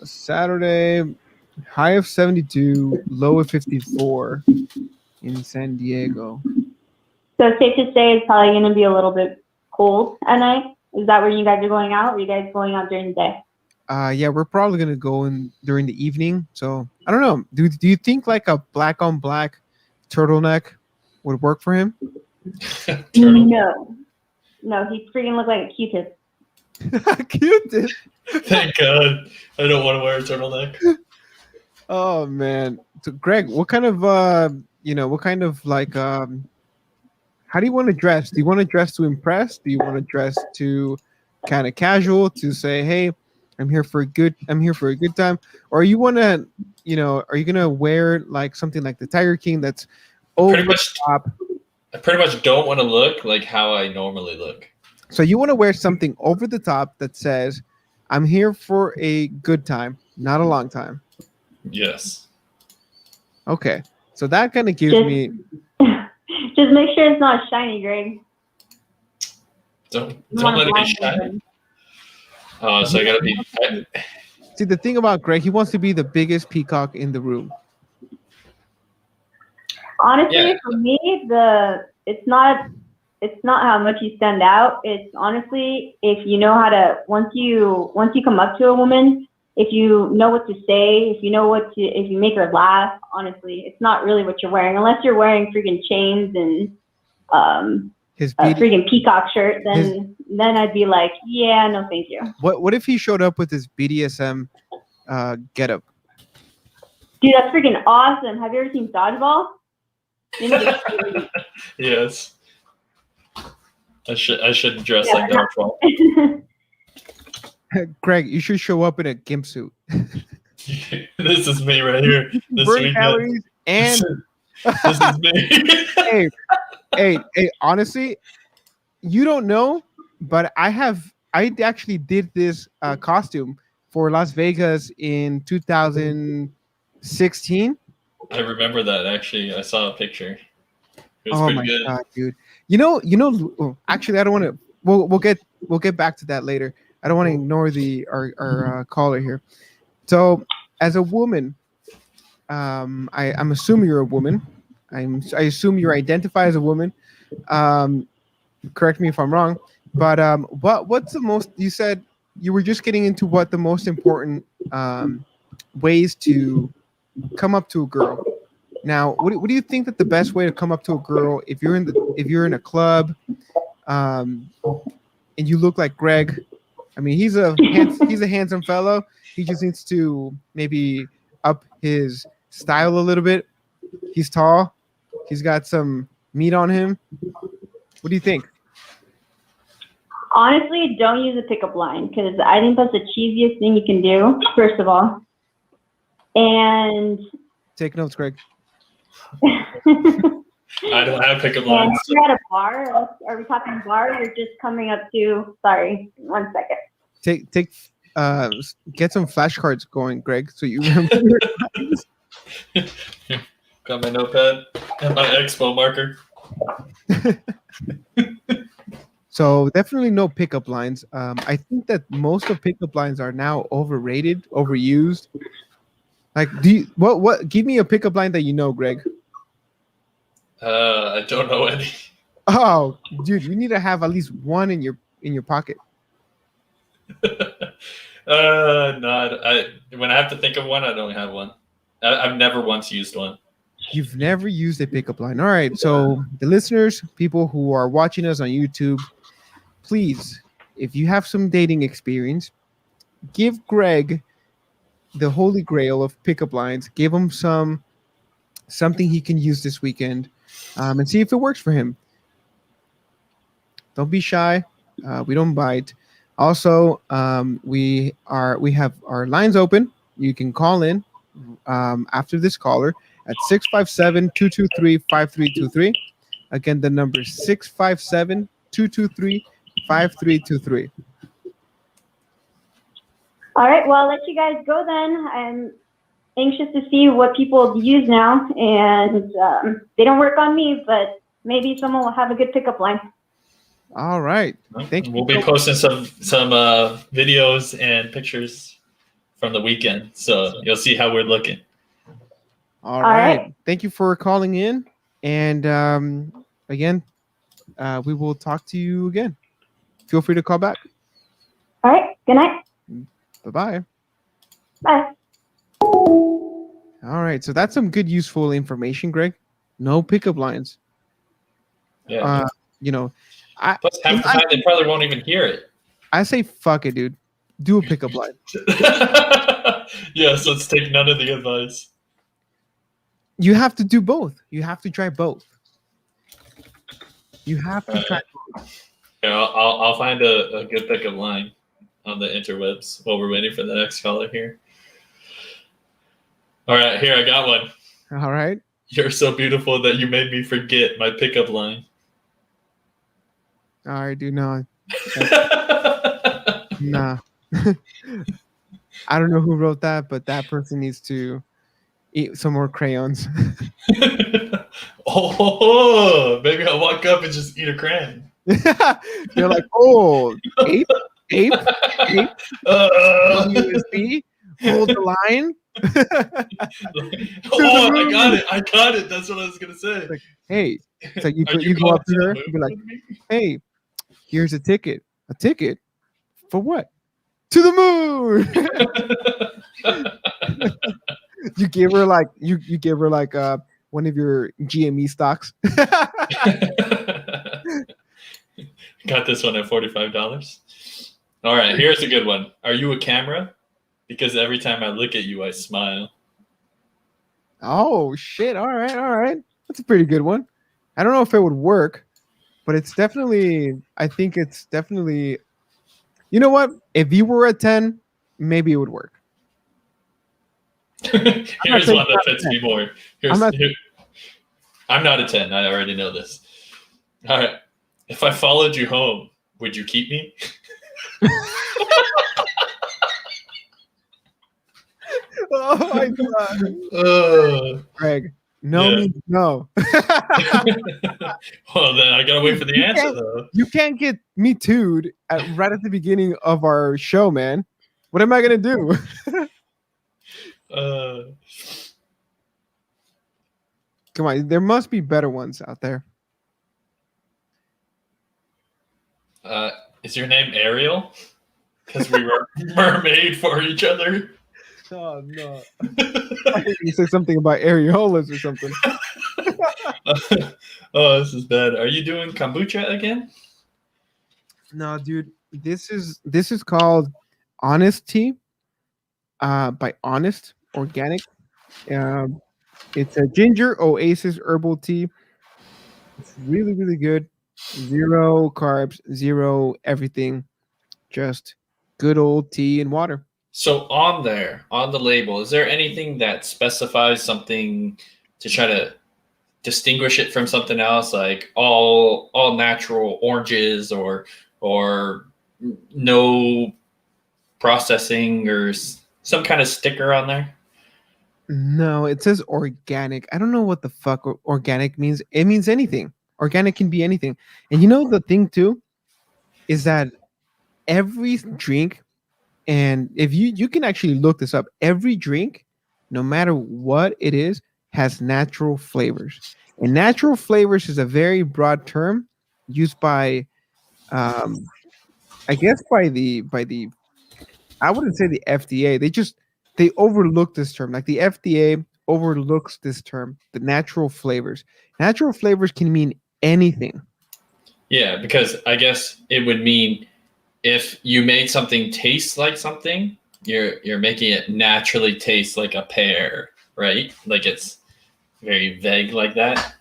B: Saturday, high of 72, low of 54 in San Diego.
D: So it's safe to say it's probably going to be a little bit cold at night. Is that where you guys are going out? Or are you guys going out during the day?
B: Yeah, we're probably gonna go in during the evening. So I don't know. Do you think like a black on black turtleneck would work for him?
C: Turtle.
D: No, he freaking looked like a Q-tip.
B: Cute.
C: Thank God. I don't want to wear a turtleneck.
B: Oh man. So Greg, what kind of how do you want to dress? Do you want to dress to impress? Do you want to dress to kind of casual to say, hey, I'm here for a good time? Or you want to, are you gonna wear like something like the Tiger King that's over the top?
C: I pretty much don't want to look like how I normally look.
B: So you want to wear something over the top that says, I'm here for a good time, not a long time.
C: Yes.
B: Okay. So that kind of gives me.
D: Just make sure it's not shiny, Greg.
C: Don't let it be shiny. Oh, so I gotta be.
B: See, the thing about Greg, he wants to be the biggest peacock in the room.
D: Honestly, for me, it's not how much you stand out. It's honestly if you know how to once you come up to a woman, if you know what to say, if you make her laugh. Honestly, it's not really what you're wearing unless you're wearing freaking chains and a freaking peacock shirt. Then I'd be like, yeah, no, thank you.
B: What if he showed up with his BDSM getup?
D: Dude, that's freaking awesome. Have you ever seen Dodgeball?
C: Yes. I should dress like Dodgeball.
B: Greg, you should show up in a gimp suit.
C: This is me right here.
B: Burn calories and
C: this is me.
B: hey, honestly, you don't know, but I actually did this costume for Las Vegas in 2016.
C: I remember that actually. I saw a picture. It was pretty good.
B: God, dude. Actually, I don't want to. We'll get back to that later. I don't want to ignore our caller here. So, as a woman, I'm assuming you're a woman. I assume you identify as a woman. Correct me if I'm wrong. But what's the most? You said you were just getting into what the most important ways to come up to a girl. Now, what do you think that the best way to come up to a girl if you're in a club, and you look like Greg? I mean, he's a handsome fellow. He just needs to maybe up his style a little bit. He's tall. He's got some meat on him. What do you think?
D: Honestly, don't use a pickup line because I think that's the cheesiest thing you can do, first of all. And
B: take notes, Greg.
C: I don't have pickup lines.
D: If you're at a bar, are we talking bar? You're just coming up to. Sorry, 1 second.
B: Get some flashcards going, Greg, so you remember.
C: Got my notepad and my expo marker.
B: So definitely no pickup lines. I think that most of pickup lines are now overrated, overused. Like, what? Give me a pickup line that you know, Greg.
C: I don't know any.
B: Oh, dude, you need to have at least one in your pocket.
C: No, when I have to think of one, I don't have one. I've never once used one.
B: You've never used a pickup line. All right. So the listeners, people who are watching us on YouTube, please, if you have some dating experience, give Greg the holy grail of pickup lines. Give him something he can use this weekend, and see if it works for him. Don't be shy. We don't bite. Also, we have our lines open. You can call in after this caller at 657-223-5323. Again, the number is 657-223-5323.
D: All right, well, I'll let you guys go then. I'm anxious to see what people use now, and they don't work on me, but maybe someone will have a good pickup line.
B: All right. Thank you.
C: We'll be posting some videos and pictures from the weekend, so you'll see how we're looking.
B: All right. Thank you for calling in, and again, we will talk to you again. Feel free to call back.
D: All right. Good night.
B: Bye-bye.
D: Bye.
B: All right. So that's some good, useful information, Greg. No pickup lines.
C: Yeah.
B: Plus,
C: half the time they probably won't even hear it.
B: I say, fuck it, dude. Do a pickup line.
C: Yeah, so let's take none of the advice.
B: You have to do both. You have to try both. You have to try both.
C: Yeah, I'll find a good pickup line on the interwebs while we're waiting for the next caller here. All right, here, I got one.
B: All right.
C: You're so beautiful that you made me forget my pickup line.
B: All right, dude. No. Nah. I don't know who wrote that, but that person needs to eat some more crayons.
C: Oh, maybe I'll walk up and just eat a crayon.
B: You're like, oh, ape, USB, hold the line.
C: Oh, I got it. That's what I was gonna say.
B: Like, hey, so you go up to her and be like, hey, here's a ticket. A ticket for what? To the moon. You give her like one of your GME stocks.
C: Got this one at $45. All right, here's a good one. Are you a camera? Because every time I look at you, I smile.
B: Oh shit! All right. That's a pretty good one. I don't know if it would work, but it's definitely. I think it's definitely. You know what? If you were a 10, maybe it would work.
C: Here's one that fits me more. I'm not a 10. I already know this. All right. If I followed you home, would you keep me?
B: Oh my god. Greg, no means no.
C: Well, then I gotta wait for the answer, though.
B: You can't get me too'd right at the beginning of our show, man. What am I gonna do? Come on, there must be better ones out there.
C: Is your name Ariel? Because we were mermaid for each other.
B: Oh no! I think you said something about areolas or something.
C: Oh, this is bad. Are you doing kombucha again?
B: No, dude. This is called Honest Tea. By Honest Organic. It's a ginger oasis herbal tea. It's really, really good. 0 carbs, 0 everything. Just good old tea and water.
C: So on the label, is there anything that specifies something to try to distinguish it from something else, like all natural oranges or no processing or some kind of sticker on there?
B: No, it says organic. I don't know what the fuck organic means. It means anything. Organic can be anything. And you know the thing too is that every drink, and if you can actually look this up, every drink, no matter what it is, has natural flavors. And natural flavors is a very broad term used by um I guess by the I wouldn't say the FDA. They overlook this term. Like the FDA overlooks this term, the natural flavors. Natural flavors can mean anything.
C: Yeah, because I guess it would mean if you made something taste like something, you're making it naturally taste like a pear, right? Like it's very vague like that.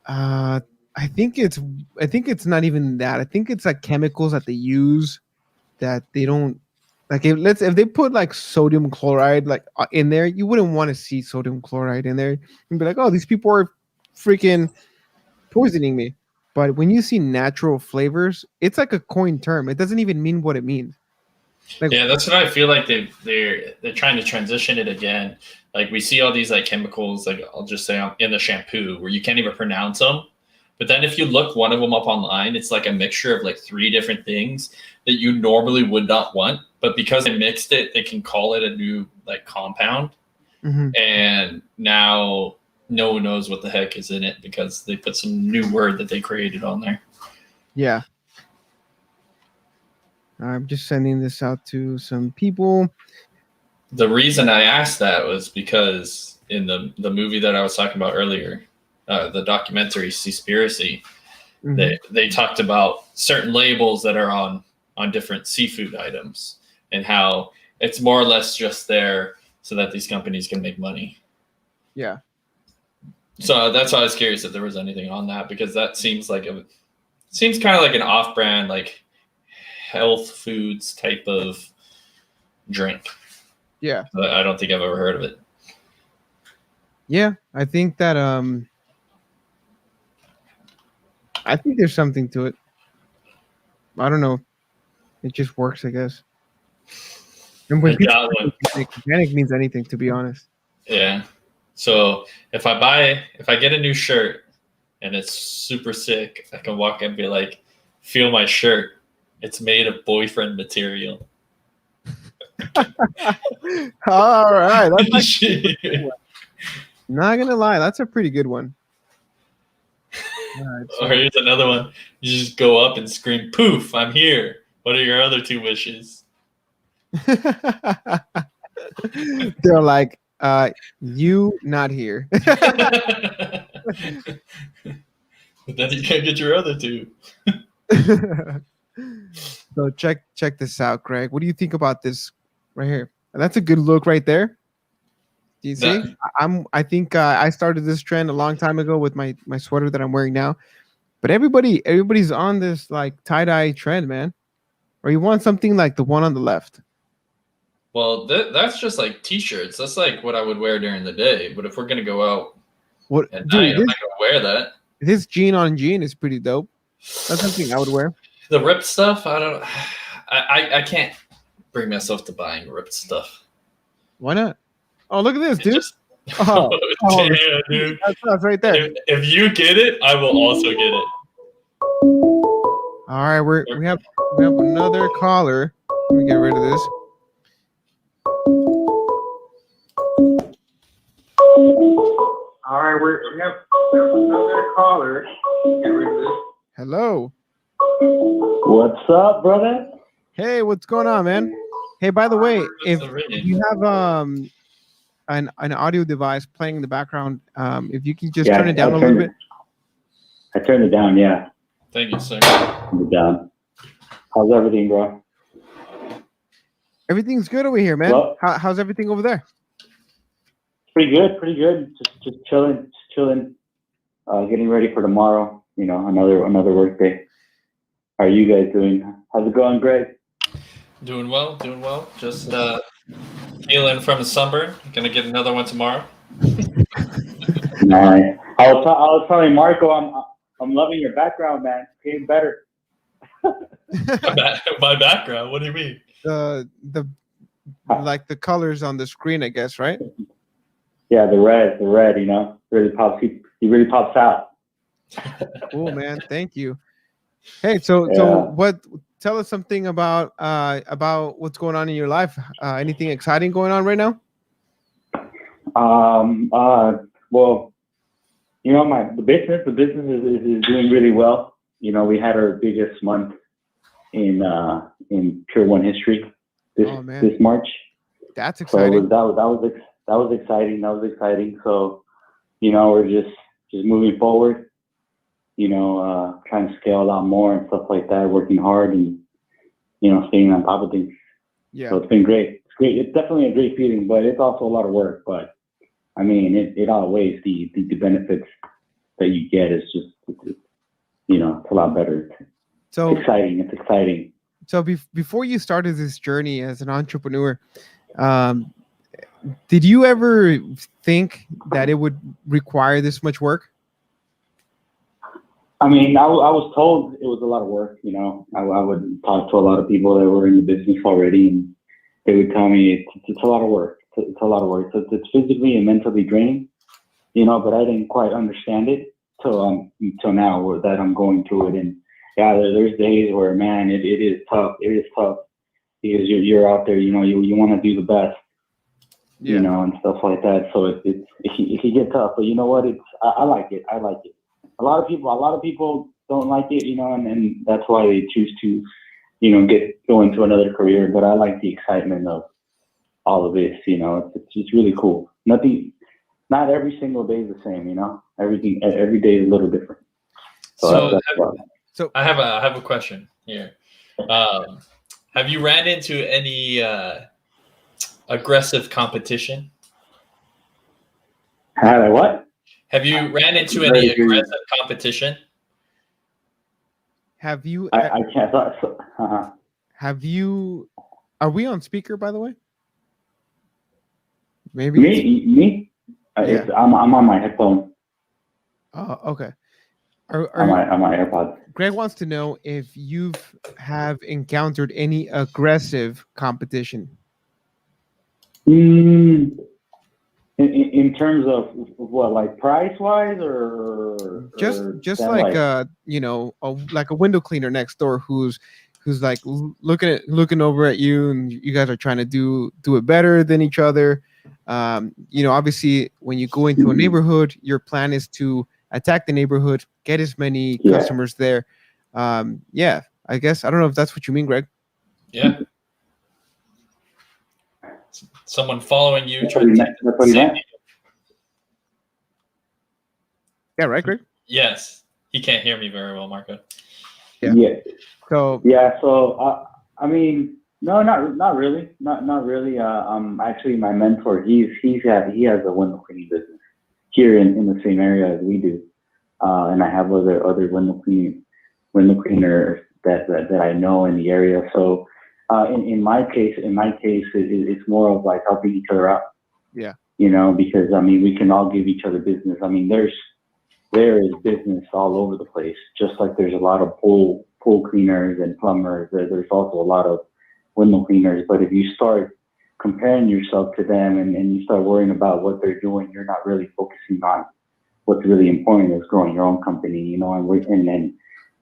B: Uh I think it's I think it's not even that. I think it's like chemicals that they use that they don't like if they put like sodium chloride like in there, you wouldn't want to see sodium chloride in there and be like, "Oh, these people are freaking poisoning me." But when you see natural flavors, it's like a coined term. It doesn't even mean what it means. Like,
C: Yeah, that's what I feel like they're trying to transition it again. Like we see all these like chemicals, like I'll just say in the shampoo where you can't even pronounce them. But then if you look one of them up online, it's like a mixture of like 3 different things that you normally would not want. But because they mixed it, they can call it a new like compound.
B: mhm.
C: And now no one knows what the heck is in it because they put some new word that they created on there.
B: Yeah. I'm just sending this out to some people.
C: The reason I asked that was because in the movie that I was talking about earlier, the documentary Seaspiracy,
B: Mhm.
C: they talked about certain labels that are on different seafood items and how it's more or less just there so that these companies can make money.
B: Yeah.
C: So that's why I was curious if there was anything on that because that seems kind of like an off-brand like health foods type of drink.
B: Yeah.
C: But I don't think I've ever heard of it.
B: Yeah. I think that I think there's something to it. I don't know. It just works, I guess. And when
C: I
B: people
C: got one.
B: organic means anything, to be honest.
C: Yeah. So if I get a new shirt and it's super sick, I can walk in and be like, feel my shirt. It's made of boyfriend material.
B: All right. That's
C: Shit.
B: not gonna lie, that's a pretty good one. All right,
C: Or here's another one. You just go up and scream, poof, I'm here. What are your other 2 wishes?
B: They're like, you not here.
C: But then you can't get your other 2.
B: So check this out, Greg. What do you think about this right here? That's a good look right there. Do you see? I think I started this trend a long time ago with my sweater that I'm wearing now. But everybody's on this like tie-dye trend, man. Or you want something like the one on the left.
C: Well, that's just like T-shirts. That's like what I would wear during the day. But if we're gonna go out
B: What
C: at
B: dude,
C: night, I'm not gonna wear that.
B: this jean on jean is pretty dope. That's something I would wear.
C: The ripped stuff, I can't bring myself to buying ripped stuff.
B: Why not? Oh, look at this,
C: It
B: dude.
C: just-
B: Oh,
C: damn, dude.
B: that's right there.
C: If you get it, I will also get it.
B: All right, we have another caller. Let me get rid of this. All right, we have another caller. Get rid of this. Hello.
E: What's up, brother?
B: Hey, what's going on, man? Hey, by the way, if
C: That's ringing.
B: you have an audio device playing in the background, if you can just turn it down a little bit.
E: I turned it down, yeah.
C: Thank you, sir.
E: Turned it down. How's everything, bro?
B: Everything's good over here, man.
E: Well-
B: How's everything over there?
E: Pretty good. Just chilling. Getting ready for tomorrow. You know, another work day. How are you guys doing? How's it going, Greg?
C: Doing well. Just healing from the sunburn. Gonna get another one tomorrow.
E: Nice. I was telling Marco, I'm loving your background, man. It's getting better.
C: My background. What do you mean?
B: The like the colors on the screen, I guess, right?
E: Yeah, the red, you know, really pops. He really pops out.
B: Cool, man. Thank you. Hey, so
E: Yeah.
B: what? Tell us something about what's going on in your life. Anything exciting going on right now?
E: Um. Well, you know, the business is doing really well. You know, we had our biggest month in Pure One history
B: Oh man,
E: this March.
B: that's
E: So
B: exciting.
E: that was exciting. That was exciting. So you know, we're just moving forward. You know, trying to scale a lot more and stuff like that. Working hard and you know, staying on top of things.
B: Yeah.
E: So it's been great. It's great. It's definitely a great feeling, but it's also a lot of work. But I mean, it outweighs the benefits that you get. It's just you know, it's a lot better. It's
B: So
E: exciting. It's exciting.
B: before you started this journey as an entrepreneur, um, did you ever think that it would require this much work?
E: I mean, I was told it was a lot of work. You know, I would talk to a lot of people that were in the business already, and they would tell me it's a lot of work. It's a lot of work. It's physically and mentally draining. You know, but I didn't quite understand it till now that I'm going through it. And yeah, there's days where man, it is tough. It is tough because you're out there. You know, you want to do the best. You
B: Yeah.
E: know, and stuff like that. So it can get tough. But you know what? I like it. I like it. A lot of people don't like it. You know, and that's why they choose to you know go into another career. But I like the excitement of all of this. You know, it's just really cool. Not every single day is the same, you know. Every day is a little different. So
C: So
E: that's why.
B: So
C: I have a question here. Um, have you ran into any aggressive competition?
E: Had I what?
C: Have you ran into
E: Very
C: any
E: agree.
C: aggressive competition?
B: have you
E: I can't.
B: have you? Are we on speaker, by the way? Maybe it's
E: Me.
B: yeah.
E: I'm on my headphone.
B: Oh, okay. Are,
E: On
B: are
E: my AirPods.
B: Greg wants to know if you've have encountered any aggressive competition.
E: Mm, in terms of what, like price wise, or
B: Just
E: that
B: like
E: like
B: like a window cleaner next door who's like looking over at you, and you guys are trying to do it better than each other. Obviously when you go into a
E: Mhm.
B: neighborhood, your plan is to attack the neighborhood, get as many
E: Yeah.
B: customers there. Yeah, I guess I don't know if that's what you mean, Greg.
C: Yeah. Someone following you
E: That's what
C: trying
E: he
C: to
E: meant.
C: take
E: That's
C: the
E: what he
C: same.
E: meant.
B: Yeah, right, Greg.
C: Yes. He can't hear me very well, Marco.
B: Yeah.
E: Yeah.
B: So
E: Yeah. So I mean, no, not really, not really. Actually, my mentor, he has a window cleaning business here in the same area as we do, and I have other window cleaners that I know in the area. So in my case, it's more of like helping each other out.
B: yeah,
E: You know, because I mean, we can all give each other business. I mean, there is business all over the place. Just like there's a lot of pool cleaners and plumbers, there's also a lot of window cleaners. But if you start comparing yourself to them and you start worrying about what they're doing, you're not really focusing on what's really important is growing your own company, you know. And then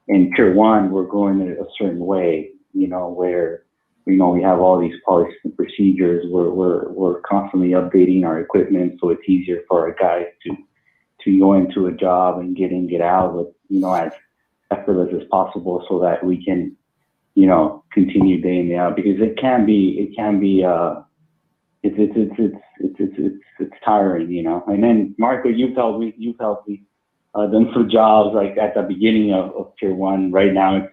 E: in Pure One, we're growing it a certain way, you know, where you know we have all these policies and procedures. We're constantly updating our equipment so it's easier for our guys to go into a job and get in, get out with, you know, as effortless as possible so that we can, you know, continue day in, day out, because it can be, it's tiring, you know. And then Marco, you've helped me done some jobs like at the beginning of Tier 1. Right now,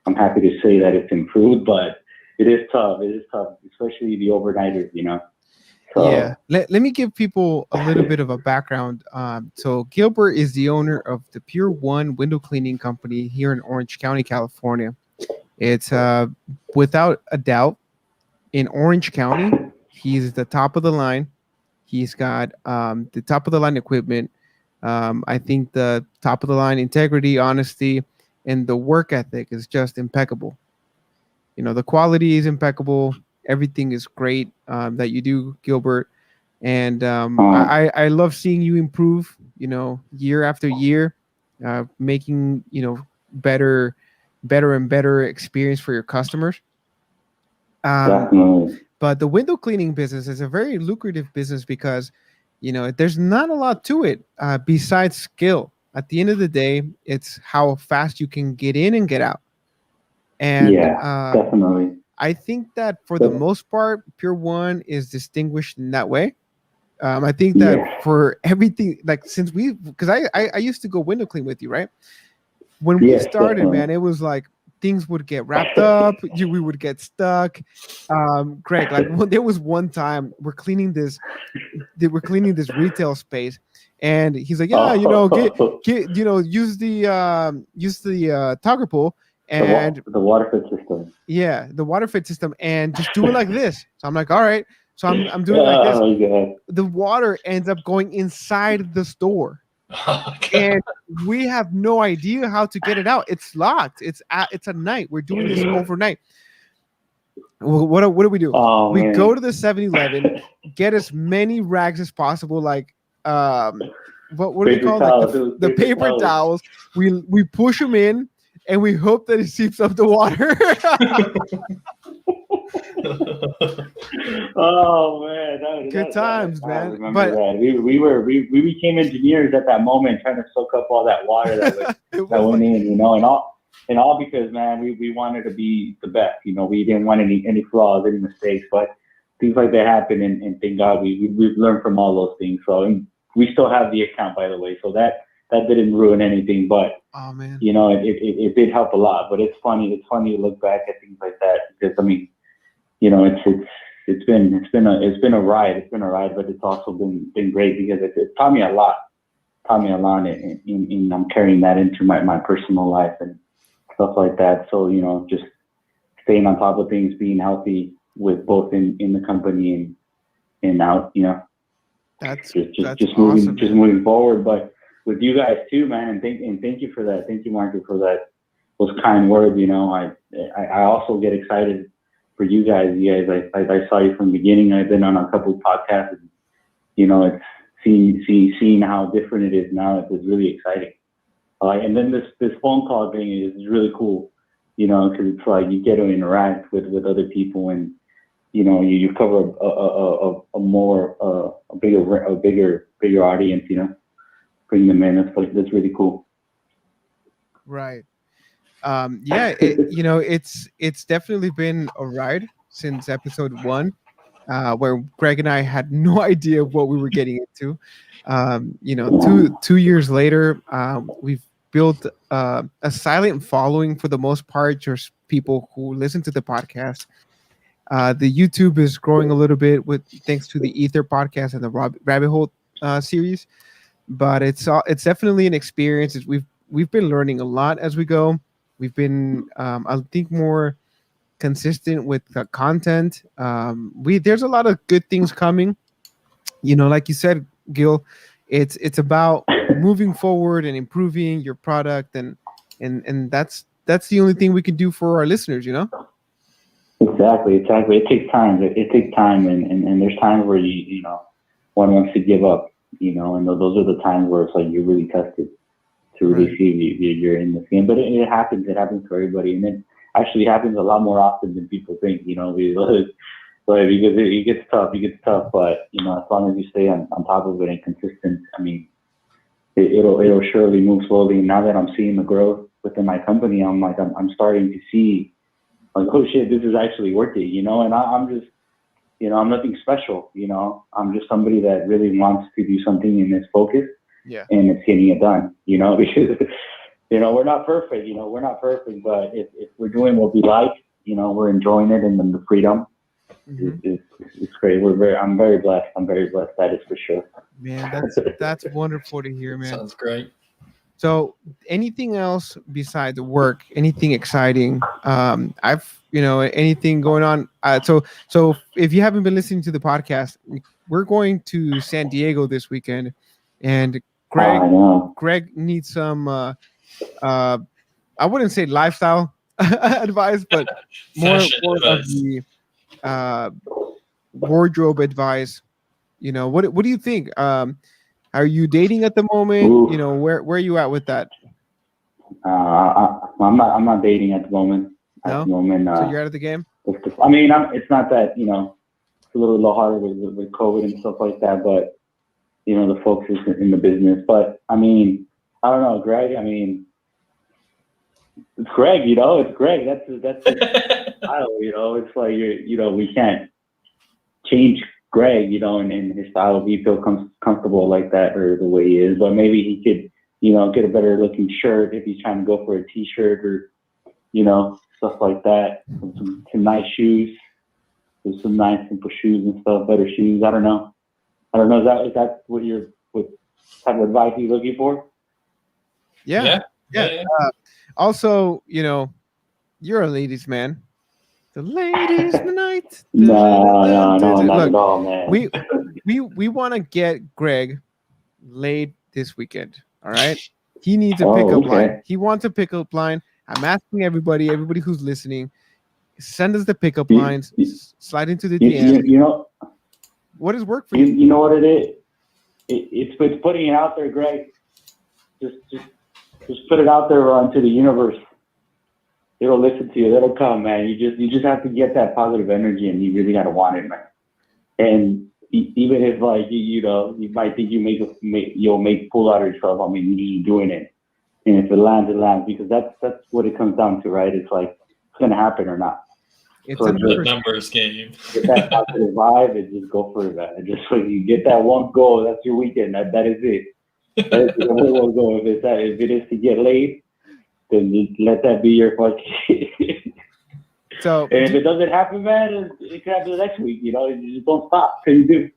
E: I'm happy to say that it's improved, but it is tough. It is tough, especially the overnighters, you know. So,
B: yeah. Let me give people a little bit of a background. So Gilbert is the owner of the Pure One window cleaning company here in Orange County, California. It's without a doubt in Orange County, he's the top of the line. He's got the top of the line equipment. I think the top of the line integrity, honesty, and the work ethic is just impeccable. The quality is impeccable. Everything is great that you do, Gilbert. and
E: Um,
B: I love seeing you improve. Year after year, making better, better and better experience for your customers. Um,
E: Definitely.
B: but the window cleaning business is a very lucrative business because there's not a lot to it besides skill. At the end of the day, it's how fast you can get in and get out. And
E: Yeah, definitely.
B: I think that for the
E: But,
B: most part, Pure One is distinguished in that way. I think that
E: yeah,
B: for everything, like since because I used to go window clean with you, right? When we
E: yes,
B: started,
E: definitely.
B: man, it was like things would get wrapped up, we would get stuck. Greg, like there was one time we're cleaning this retail space, and he's like, yeah,
E: Oh,
B: use the togger pull, and
E: the water fit system.
B: yeah, the water fit system, and just do it like this. So I'm like, all right. So I'm doing it like this.
E: Oh, yeah.
B: The water ends up going inside the store,
C: Oh, God.
B: and we have no idea how to get it out. It's locked. It's a night. We're doing this overnight. Well, what do we do?
E: Oh,
B: We go
E: man.
B: to the 7-Eleven, get as many rags as possible, like what are they
E: Paper
B: called? Like
E: towels. It was
B: the
E: paper
B: paper
E: towels.
B: towels. We push them in, and we hope that it seeps up the water.
E: Oh man,
B: Good times,
E: I
B: man.
E: remember
B: But
E: that. We became engineers at that moment, trying to soak up all that water
B: it
E: that
B: was
E: went
B: like,
E: in, and all because, man, we wanted to be the best. We didn't want any flaws, any mistakes, but things like that happen, and thank God we've learned from all those things. So, and we still have the account, by the way, so that didn't ruin anything, but
B: oh man,
E: it did help a lot. But it's funny to look back at things like that, because I mean, it's been a ride. It's been a ride, but it's also been great because it taught me a lot. Taught me a lot, and I'm carrying that into my personal life and stuff like that. So just staying on top of things, being healthy with both in the company and out.
B: that's
E: Just
B: awesome, man.
E: moving forward. But with you guys too, man, and thank you for that. Thank you, Marco, for those kind words. I also get excited for you guys. I saw you from the beginning. I've been on a couple of podcasts, and it's seeing how different it is now. It's really exciting. And then this phone call thing is really cool. Because it's like you get to interact with other people, and you cover a bigger audience. Bring them in. That's really cool.
B: Right. Yeah. It's definitely been a ride since episode 1, where Greg and I had no idea what we were getting into. Two years later, we've built a silent following for the most part, just people who listen to the podcast. The YouTube is growing a little bit with thanks to the Ether podcast and the Rabbit Hole series, but it's definitely an experience. We've been learning a lot as we go. We've been, I think, more consistent with the content. We There's a lot of good things coming. Like you said, Gil, it's about moving forward and improving your product, and that's the only thing we can do for our listeners.
E: Exactly. It takes time. It takes time, and there's times where one wants to give up. And those are the times where it's like you're really tested to really
B: Right.
E: see if you're in this game. But it happens. It happens for everybody, and it actually happens a lot more often than people think. But because it gets tough. It gets tough. But as long as you stay on top of it and consistent, I mean, it'll surely move slowly. And now that I'm seeing the growth within my company, I'm like I'm starting to see like, oh shit, this is actually working. And I'm just I'm nothing special. I'm just somebody that really wants to do something and is focused,
B: Yeah.
E: and it's getting it done. Because we're not perfect. We're not perfect, but if we're doing what we like, we're enjoying it, and then the freedom
B: Mhm.
E: it's great. I'm very blessed. I'm very blessed. That is for sure.
B: Man, that's wonderful to hear, man.
C: Sounds great.
B: So, anything else besides work? Anything exciting? Anything going on? So if you haven't been listening to the podcast, we're going to San Diego this weekend, and Greg
E: I know.
B: Greg needs some. Uh, I wouldn't say lifestyle advice, but more
C: Fashion
B: more of
C: advice.
B: the uh, wardrobe advice. You know, what do you think? Are you dating at the moment?
E: Oof.
B: You know, where are you at with that?
E: I'm not dating at the moment. At
B: No?
E: the moment,
B: So you're out of the game?
E: I mean, it's not that, it's a little harder with COVID and stuff like that, but the folks is in the business. But I mean, I don't know, Greg. I mean, it's Greg. It's Greg. That's his style. It's like we can't change Greg. And his style if he feels comfortable like that or the way he is. But maybe he could, get a better looking shirt if he's trying to go for a t-shirt or stuff like that. Some nice shoes. There's some nice simple shoes and stuff. Better shoes. I don't know. Is that what type of advice you're looking for?
B: Yeah. Also, you're a ladies' man. The ladies' night.
E: No, not
B: Look,
E: at all, man.
B: we want to get Greg laid this weekend. All right. He needs a pickup line. He wants a pickup line. I'm asking everybody who's listening, send us the pickup lines. Slide into the DM. What does work for you?
E: You know what it is? It's putting it out there, Greg. Just put it out there onto the universe. It'll listen to you. It'll come, man. You just have to get that positive energy, and you really gotta want it, man. And even if you might think you'll make pull out of yourself. I mean, you're just doing it, and if it lands, it lands, because that's what it comes down to, right? It's like it's gonna happen or not.
B: It's a
C: numbers game.
E: Get that positive vibe and just go for it, man. And just when you get that one goal, that's your weekend. That is it. That is the one goal. If it is to get laid, then just let that be your fucking.
B: So,
E: and if it doesn't happen, man, it can happen the next week. You just don't stop till you do.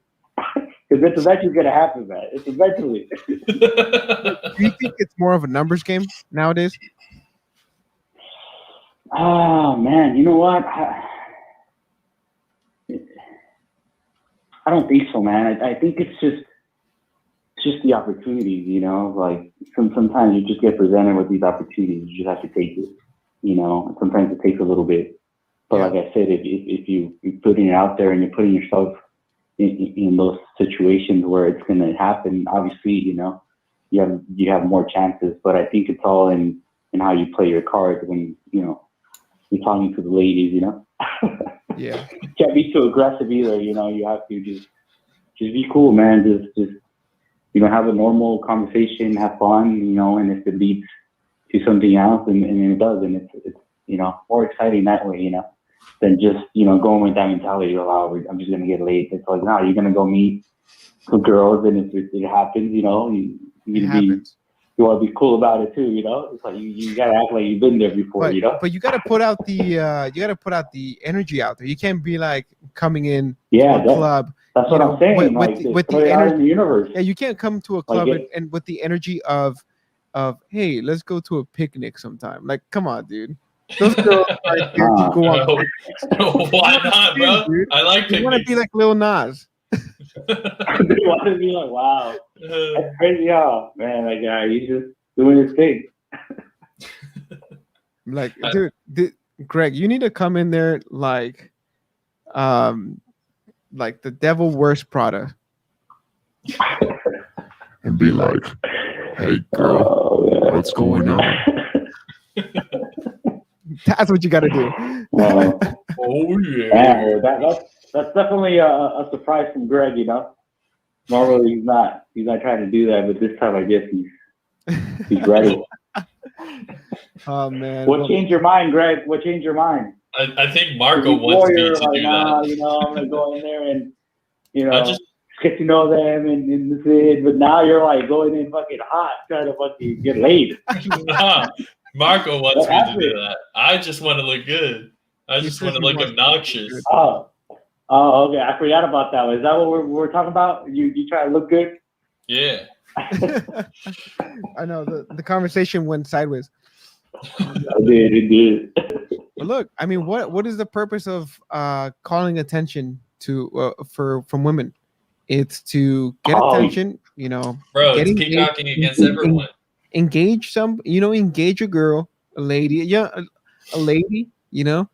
E: Because it's eventually gonna happen, man. It's eventually.
B: Do you think it's more of a numbers game nowadays?
E: Oh man, you know what? I don't think so, man. I think it's just the opportunities, like sometimes you just get presented with these opportunities. You just have to take it, and sometimes it takes a little bit. But like I said, if you're putting it out there and you're putting yourself in those situations where it's going to happen, obviously, you have more chances. But I think it's all in how you play your cards when, you're talking to the ladies,
B: Yeah.
E: Can't be too aggressive either, you have to just be cool, man. Just have a normal conversation, have fun, and if it leads to something else, and it does, and it's more exciting that way, than just, going with that mentality, I'm just going to get laid. It's like, no, you're going to go meet some girls, and if it happens, you want to be cool about it too, It's like you got to act like you've been there before,
B: But you got to put out the energy out there. You can't be like coming in to a club.
E: That's what I'm saying.
B: With the energy in the universe. Yeah, you can't come to a club and with the energy of hey, let's go to a picnic sometime. Like, come on, dude. Those girls are here to go on.
C: Why not, bro? Dude. I like picnics.
B: You want to be like Lil Nas.
E: They want to be like, wow, that's crazy, man. Like, he's just doing his thing.
B: Like, dude, Greg, you need to come in there like the devil wears Prada, and be like, "Hey, girl, what's going on?" That's what you got to do.
C: Oh yeah.
E: That's definitely a surprise from Greg. Normally he's not trying to do that, but this time I guess he's ready.
B: Oh man!
E: What changed your mind, Greg? What changed your mind?
C: I think Marco wants me to do that.
E: I'm gonna go in there and get to know them and this is. But now you're like going in fucking hot, trying to fucking get laid.
C: Nah, Marco wants me to do that. I just want to look good. I just want to look obnoxious.
E: Oh, okay. I forgot about that. Is that what we're talking about? You try to look good?
C: Yeah.
B: I know the conversation went sideways.
E: It did.
B: But look, I mean, what is the purpose of calling attention to from women? It's to get attention,
C: Bro, it's peacocking against everyone.
B: Engage engage a girl, a lady, a lady. You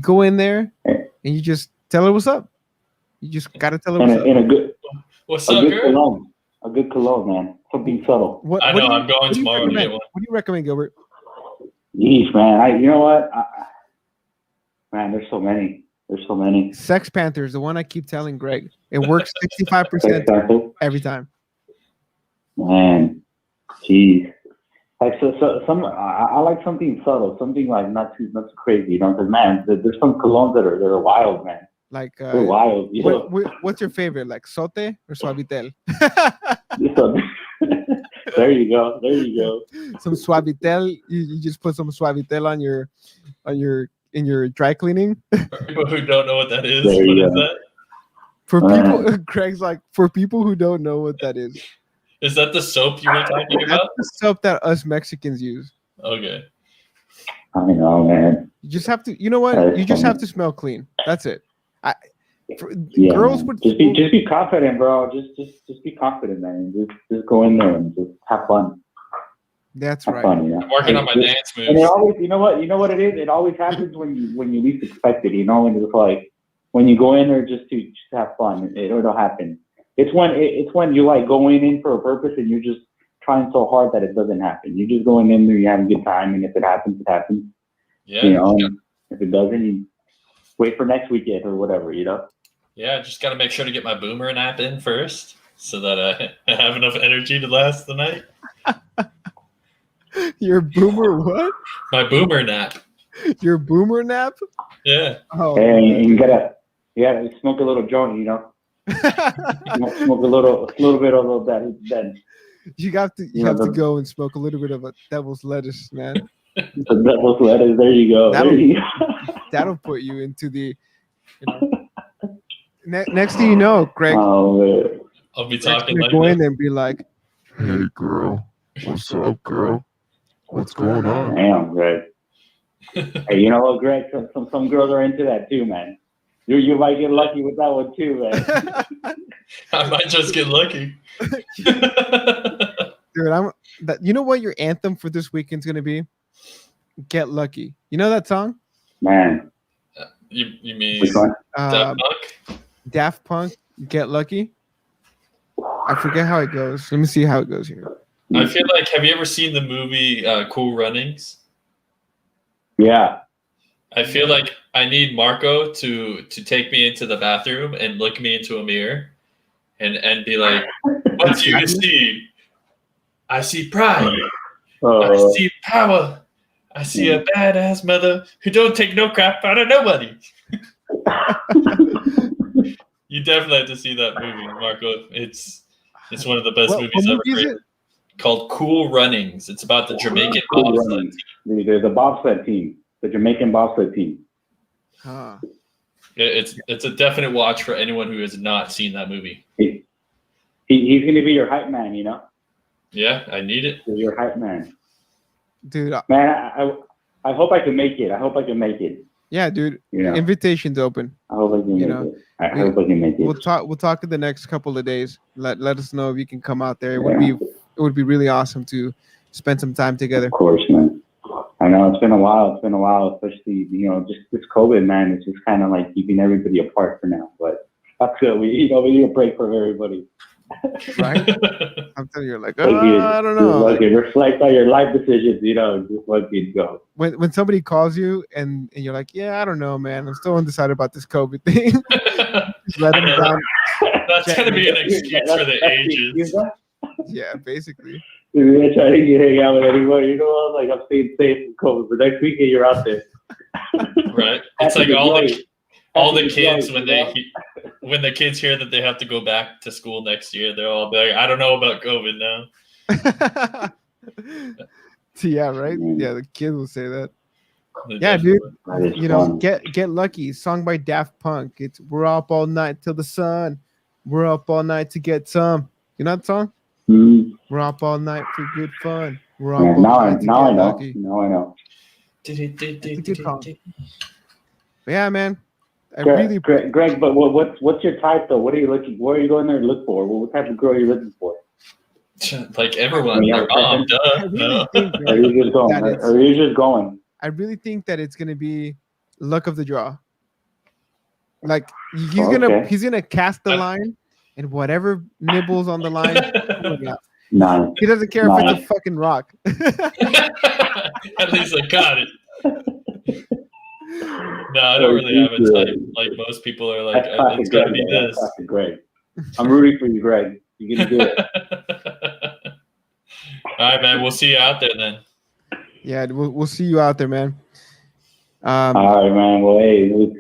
B: go in there and you just tell her what's up. You just gotta tell her what's up.
C: What's
E: A
C: up,
E: good
C: girl?
E: cologne. A good cologne, man. Something subtle.
C: I know. I'm going tomorrow to get one.
B: What do you recommend, Gilbert?
E: Yeesh, man. You know what? Man, there's so many. There's so many.
B: Sex Panther is the one I keep telling Greg. It works 65% every time.
E: Man, jeez. Like so some I like something subtle, something like not too crazy, you know. Because man, there's some colognes that are wild, man.
B: Like
E: They're wild. You know?
B: what's your favorite? Like Sote or Suavitel?
E: There you go. There you go.
B: Some Suavitel. You just put some Suavitel in your dry cleaning.
C: For people who don't know what that is,
E: There
C: what
E: you
C: is
E: go.
C: that?
B: For people, Greg's like, for people who don't know what that is.
C: Is that the soap you were talking
B: That's
C: about?
B: the soap that us Mexicans use.
C: Okay.
E: I know, man.
B: You just have to, you know what?
E: That is
B: You just
E: funny.
B: have to smell clean. That's it.
E: Yeah,
B: girls
E: man.
B: would
E: just be confident, bro. Just be confident, man. Just go in there and just have fun.
B: That's
E: Have
B: right.
E: fun, you know?
C: I'm working on my dance
E: And it
C: moves.
E: always, you know what it is? It always happens when you least expect it. You know, when it's like when you go in there just to have fun, it'll happen. It's when you like going in for a purpose and you're just trying so hard that it doesn't happen. You're just going in there, you have a good time, and if it happens, it happens.
C: Yeah.
E: You know, and if it doesn't, you wait for next weekend or whatever. You know.
C: Yeah, just got to make sure to get my boomer nap in first so that I have enough energy to last the night.
B: Your boomer what?
C: My boomer nap.
B: Your boomer nap?
C: Yeah.
B: Oh,
E: And you gotta smoke a little joint. You know, smoke a little bit of that. Then
B: you have to go and smoke a little bit of a devil's lettuce, man.
E: the devil's lettuce. There you go.
B: That'll put you into the. Next thing you know, Greg,
E: Oh man.
C: I'll be
B: Greg's
C: talking
B: gonna
C: like
B: go
C: that.
B: in there and be like,
F: Hey girl, what's up, girl? What's going on?
E: Damn, Greg. Hey, you know what, Greg? Some girls are into that too, man. You might get lucky with that one too, man.
C: I might just get lucky.
B: dude, you know what your anthem for this weekend's gonna be? Get Lucky. You know that song?
E: Man,
C: You mean
E: which one?
C: Daft Punk?
B: Daft Punk, Get Lucky. I forget how it goes. Let me see how it goes here.
C: I feel like, have you ever seen the movie Cool Runnings?
E: Yeah.
C: I feel like I need Marco to take me into the bathroom and look me into a mirror and be like, what do you see? I see pride. I see power. I see a badass mother who don't take no crap out of nobody. You definitely have to see that movie, Marco. It's one of the best movies ever created. Called Cool Runnings. It's about the Jamaican bobsled team.
E: The bobsled team, the Jamaican bobsled team.
B: Huh.
C: It's a definite watch for anyone who has not seen that movie.
E: He's going to be your hype man, you know?
C: Yeah, I need it.
E: He's your hype man.
B: Dude.
E: Man, I hope I can make it.
B: Yeah, dude.
E: You know?
B: Invitation's open.
E: I hope I can make it. I hope I can make it.
B: We'll talk in the next couple of days. Let us know if you can come out there. It would be really awesome to spend some time together.
E: Of course, man. I know it's been a while, especially, just this COVID, man. It's just kind of like keeping everybody apart for now. But that's good. We need a break from everybody.
B: Right? I'm telling you, I don't know.
E: Reflect on your life decisions, just let it go.
B: When somebody calls you and you're like, yeah, I don't know, man. I'm still undecided about this COVID thing. Just let them down.
C: That's going to be an excuse for the ages.
B: Yeah, basically.
E: Maybe I try to hang out with anybody. I'm staying safe from COVID, but next weekend you're out there.
C: Right. It's like all the kids when the kids hear that they have to go back to school next year, they're all like, I don't know about COVID now.
B: Yeah, right? Yeah, the kids will say that. Yeah, dude. Get Lucky, song by Daft Punk. It's We're Up All Night Till the Sun. We're up all night to get some. You know that song?
E: Mm-hmm.
B: We're up all night for good fun. We're up
E: all
B: night to get lucky.
E: Now I know.
B: But yeah, man.
E: Greg, but what's your type though? What are you looking? What are you going there to look for? What type of girl are you looking for?
C: Like everyone, their mom.
E: Are you just going?
B: I really think that it's gonna be luck of the draw. Like he's gonna cast the line, and whatever nibbles on the line, pulling out.
E: Nice.
B: He doesn't care if it's a
E: Nice.
B: fucking rock.
C: At least I got it. No, I don't really have a type. Like most people are like,
E: That's classic
C: it's got to
E: Greg.
C: be
E: That's
C: this.
E: classic Greg. I'm rooting for you, Greg. You're gonna do it.
C: All right, man. We'll see you out there then.
B: Yeah, we'll see you out there, man.
E: All right, man. Well, hey, it was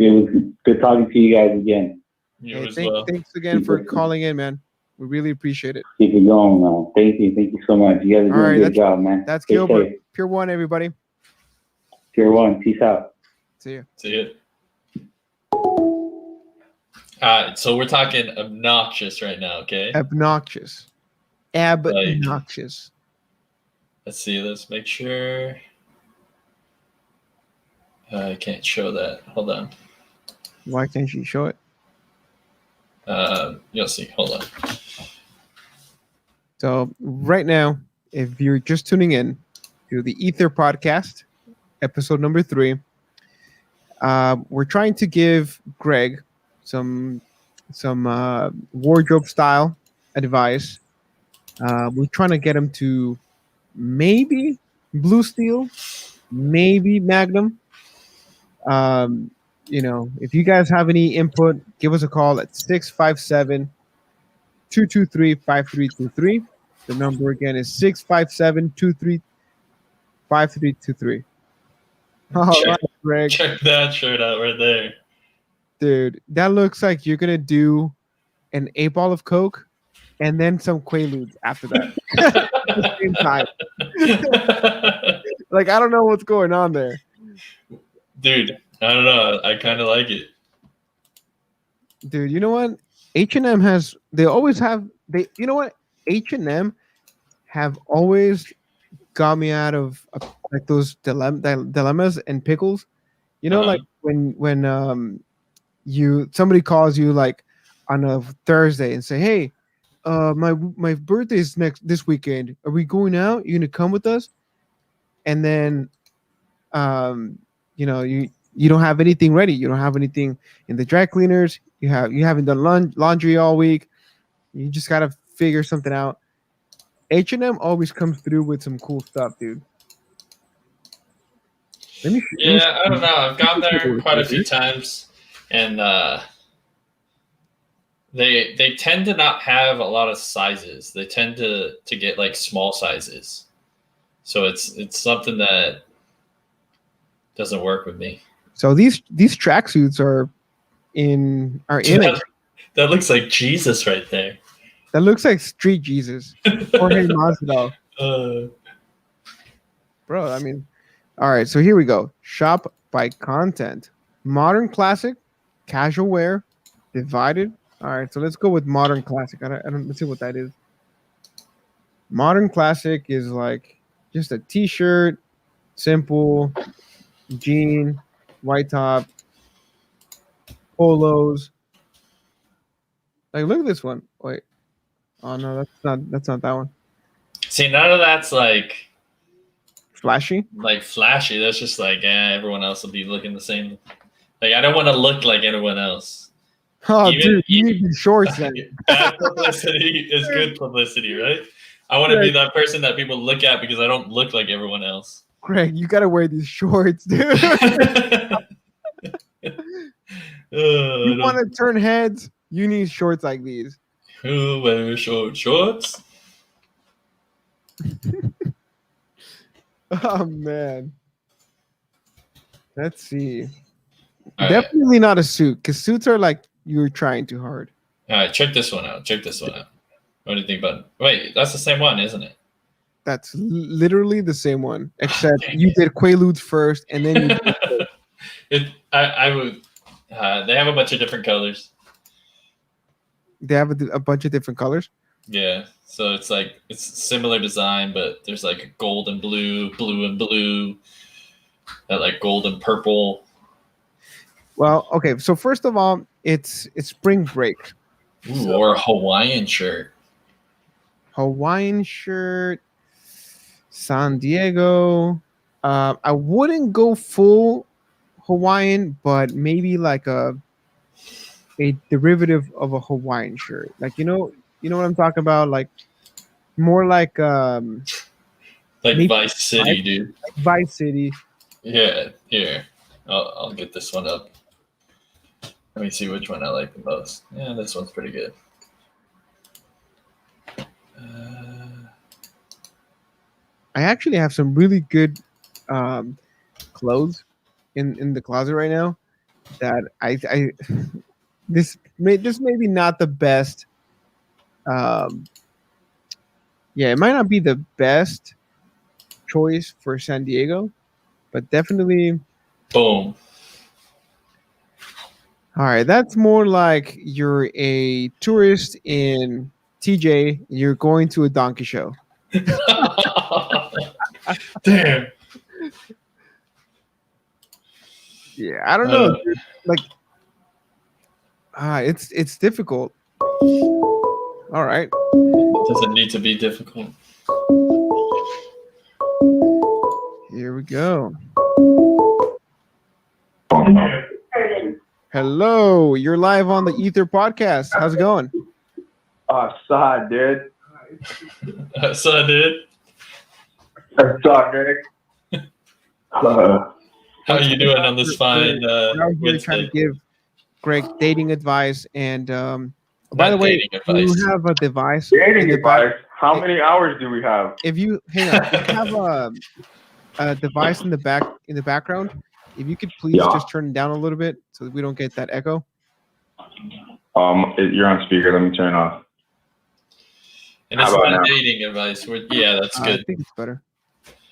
E: good talking to you guys again.
C: You
B: Hey,
C: as well.
B: thanks again for calling in, man. We really appreciate it.
E: Keep it going, man. Thank you so much. You guys are doing a good job, man.
B: That's
E: Stay
B: Gilbert.
E: safe.
B: Pure One, everybody.
E: Pure One. Peace out.
B: See you.
C: See you. So we're talking obnoxious right now, okay?
B: Obnoxious. Obnoxious.
C: Let's see. Let's make sure. I can't show that. Hold on.
B: Why can't you show it?
C: You'll see. Hold on.
B: So right now, if you're just tuning in to the Ether podcast, episode number 3, we're trying to give Greg some wardrobe style advice. We're trying to get him to maybe Blue Steel, maybe Magnum. If you guys have any input, give us a call at 657-223-5323. The number again is 657-223-5323. All right, Greg.
C: Check that shirt out right there.
B: Dude, that looks like you're going to do an 8-ball of Coke and then some Quaaludes after that. At the same time. Like, I don't know what's going on there.
C: Dude, I don't know. I kind of like it.
B: Dude, you know what? H&M has, they always have, you know what? H&M have always got me out of like those dilemmas and pickles. You know, like when somebody calls you like on a Thursday and say, "Hey, my birthday's this weekend. Are we going out? You gonna come with us?" And then, you don't have anything ready. You don't have anything in the dry cleaners. You haven't done laundry all week. You just gotta figure something out. H&M always comes through with some cool stuff, dude.
C: I don't know. I've gone there quite a few times, and they tend to not have a lot of sizes. They tend to get like small sizes, so it's something that doesn't work with me.
B: So these tracksuits are in it.
C: That looks like Jesus right there.
B: That looks like Street Jesus. Jorge Masvidal. Bro, I mean, all right, so here we go. Shop by content. Modern classic, casual wear, divided. All right, so let's go with modern classic. Let's see what that is. Modern classic is like just a t-shirt, simple, jean, white top, polos. Like, look at this one. Wait. Oh no, that's not that one.
C: See, none of that's like
B: flashy.
C: That's just like, everyone else will be looking the same. Like, I don't want to look like anyone else.
B: Oh, dude, you need these shorts then.
C: Bad publicity is good publicity, right? I want to be that person that people look at because I don't look like everyone else.
B: Greg, you gotta wear these shorts, dude. You want to turn heads? You need shorts like these.
C: Who wears shorts?
B: Oh man. Let's see.
C: All
B: Definitely not a suit, because suits are like you're trying too hard.
C: All right, check this one out. What do you think about it? Wait, that's the same one, isn't it?
B: That's literally the same one, except you did Quaaludes first, and then you did
C: I would. They have a bunch of different colors.
B: They have a bunch of different colors.
C: Yeah, so it's like it's similar design, but there's like gold and blue, that like gold and purple.
B: Well, okay. So first of all, it's spring break.
C: Ooh, or a Hawaiian shirt.
B: San Diego. I wouldn't go full Hawaiian, but maybe like a a derivative of a Hawaiian shirt. Like you know what I'm talking about. Like more like
C: Like
B: maybe
C: Vice City, dude.
B: Vice City.
C: Yeah, here. I'll get this one up. Let me see which one I like the most. Yeah, this one's pretty good.
B: I actually have some really good clothes in the closet right now that I this may be not the best. Yeah, it might not be the best choice for San Diego, but definitely.
C: Boom.
B: All right, that's more like you're a tourist in TJ. You're going to a donkey show.
C: Damn.
B: Yeah, I don't know. Dude. Like, it's difficult. All right.
C: Does it need to be difficult?
B: Here we go. Hello, you're live on the Ether podcast. How's it going?
A: Oh, sad, dude.
C: So I did.
A: What's up, Nick?
C: How are you doing on this fine
B: We're out here trying
C: Wednesday?
B: to give Greg dating advice, and by the
C: Not
B: way,
C: dating advice.
B: you have a device.
A: Dating
B: in the back.
A: advice. How many hours do we have?
B: If you hang on, if you have a device in the background, if you could please
E: Yeah.
B: just turn it down a little bit so that we don't get that echo.
E: You're on speaker. Let me turn it off.
C: And it's
E: How about
C: not
E: now?
C: dating advice. Yeah, that's
B: I
C: good.
B: think it's better.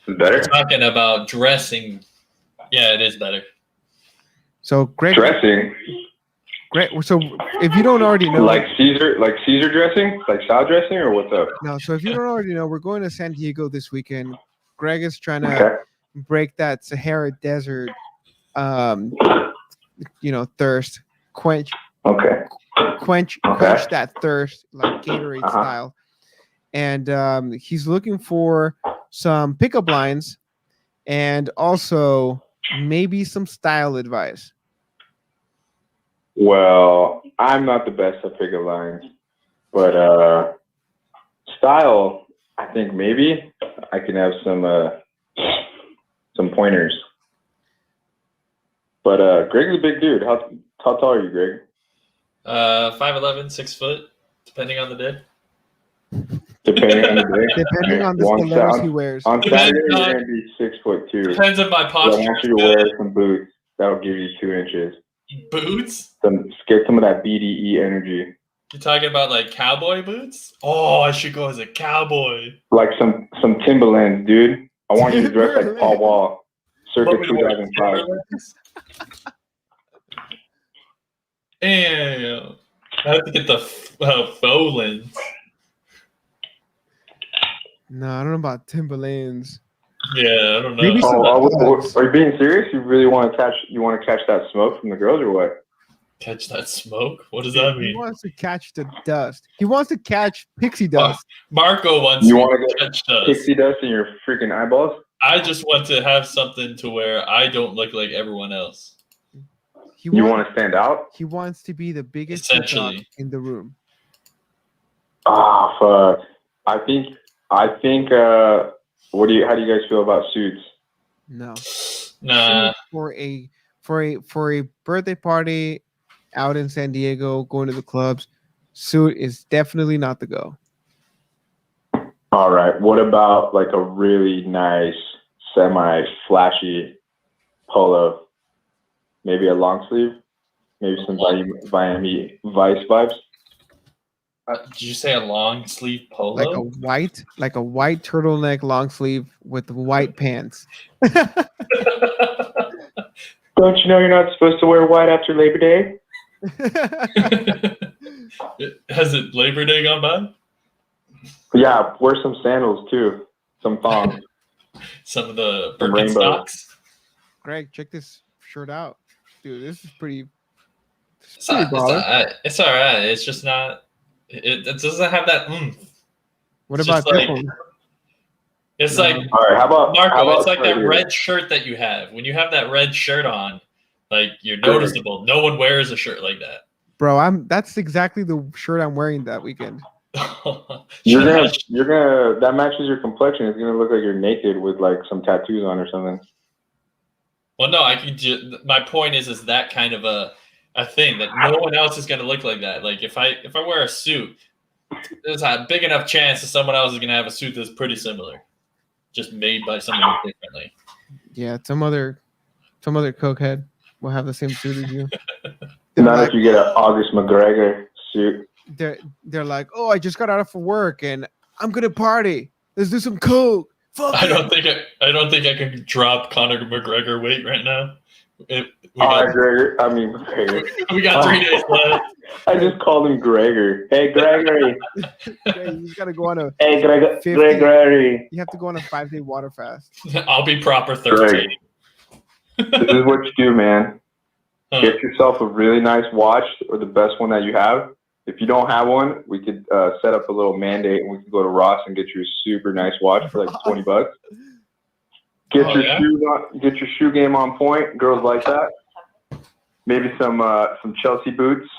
E: Is better?
C: We're talking about dressing. Yeah, it is better.
B: So Greg,
E: Dressing,
B: so if you don't already know,
E: like Caesar dressing, like salad dressing, or what's up?
B: no, so if you don't already know, we're going to San Diego this weekend. Greg is trying to
E: Okay.
B: break that Sahara Desert, thirst, quench
E: Okay.
B: quench that thirst like Gatorade
E: Uh-huh.
B: style, and he's looking for some pickup lines and also maybe some style advice.
E: Well, I'm not the best at pickup lines, but style, I think maybe I can have some pointers. But Greg's a big dude. How tall are you, Greg?
C: 5'11", 6 foot, depending on the day.
E: Depending on the day.
B: Depending on the
E: One
B: stilettos
E: sound-
B: he wears.
E: On
C: Depends
E: Saturday, you're
C: on-
E: gonna be 6'2".
C: Depends on my
E: I
C: posture.
E: want you to wear some boots. That'll give you 2 inches.
C: Boots?
E: Get some of that BDE energy.
C: You're talking about like cowboy boots? Oh, I should go as a cowboy.
E: Like some Timberlands, dude. I want you to dress like Paul Wall, circa
C: Want me to wear
E: 2005.
C: Timberlands? Damn. I have to get the faux lens.
B: No, I don't know about Timberlands.
C: Yeah, I don't know.
B: Maybe some-
E: Are you being serious? You really want to catch that smoke from the girls, or what?
C: Catch that smoke? What does that
B: He
C: mean?
B: wants to catch the dust. He wants to catch pixie dust.
C: Marco wants
E: You
C: me
E: wanna
C: to
E: get
C: catch dust.
E: Pixie dust in your freaking eyeballs?
C: I just want to have something to where I don't look like everyone else.
B: He
E: You
B: wants,
E: want to stand out?
B: he wants to be the biggest
C: Essentially.
B: peacock in the room.
E: Ah, fuck. I think. How do you guys feel about suits?
B: No.
C: Nah.
B: For a birthday party out in San Diego, going to the clubs, suit is definitely not the go.
E: All right. What about like a really nice, semi-flashy polo? Maybe a long sleeve? Maybe some Miami Vice vibes?
C: Did you say a long sleeve polo?
B: Like a white turtleneck long sleeve with white pants.
E: Don't you know you're not supposed to wear white after Labor Day?
C: Has it Labor Day gone by?
E: Yeah, wear some sandals too. Some thongs.
C: Some of the
E: Some rainbow.
C: Birkenstocks.
B: Greg, check this shirt out. Dude, this is pretty
C: It's all
B: baller.
C: right. It's all right. It's just not. It doesn't have that oomph.
B: What
C: It's
B: about
C: just
B: this
C: like-
B: one?
C: It's
B: No.
C: like
E: All right, how about
C: Marco. It's like
E: right
C: that
E: here?
C: red shirt that you have. When you have that red shirt on, like you're
E: Good.
C: noticeable. No one wears a shirt like that.
B: Bro, that's exactly the shirt I'm wearing that weekend.
A: You're gonna that matches your complexion. It's gonna look like you're naked with like some tattoos on or something.
C: Well, no, I can. My point is that kind of a thing that no one else is going to look like that. Like if I wear a suit, there's a big enough chance that someone else is going to have a suit that's pretty similar, just made by someone differently.
B: Yeah, some other cokehead will have the same suit as you.
A: Not if you get an August McGregor suit.
B: They're like, oh, I just got out of work and I'm gonna party. Let's do some coke. Fuck
C: I don't think I can drop Conor McGregor weight right now.
A: McGregor.
C: We got 3 days left.
A: I just called him Gregor. Hey, Gregory.
B: You just gotta go on a.
A: Hey, Gregory.
B: You have to go on a 5-day water fast.
C: I'll be proper 13.
A: This is what you do, man. Get yourself a really nice watch or the best one that you have. If you don't have one, we could set up a little mandate and we could go to Ross and get you a super nice watch for like $20. Get your shoe game on point. Girls like that. Maybe some Chelsea boots.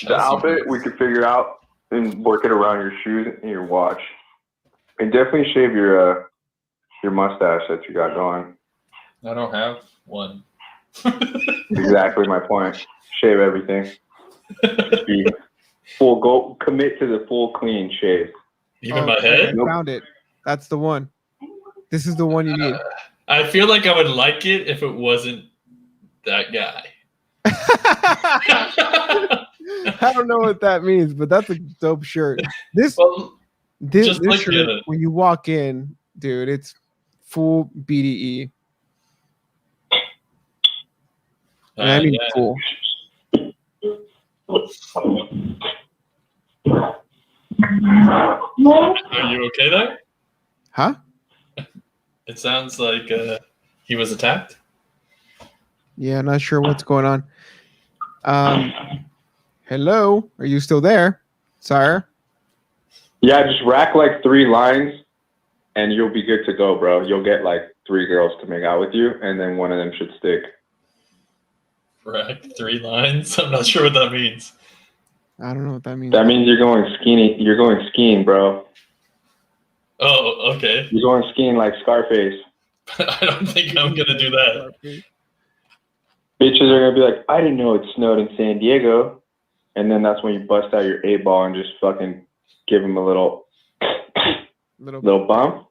A: The outfit we could figure out and work it around your shoes and your watch. And definitely shave your mustache that you got going.
C: I don't have one.
A: Exactly my point. Shave everything. Commit to the full clean shave.
C: Even my head?
B: I found it. That's the one. This is the one you need.
C: I feel like I would like it if it wasn't that guy.
B: I don't know what that means, but that's a dope shirt. This shirt, when you walk in, dude, it's full BDE. And I mean full.
C: Are you okay there?
B: Huh?
C: It sounds like he was attacked.
B: Yeah, not sure what's going on. Hello, are you still there, sire?
A: Yeah, just rack like 3 lines, and you'll be good to go, bro. You'll get like 3 girls to make out with you, and then one of them should stick.
C: Rack 3 lines? I'm not sure what that means.
B: I don't know what that means.
A: That means you're going skinny. You're going skiing, bro.
C: Oh, okay.
A: You're going skiing like Scarface.
C: I don't think I'm gonna do that.
A: Bitches are gonna be like, I didn't know it snowed in San Diego, and then that's when you bust out your 8-ball and just fucking give them a little bump,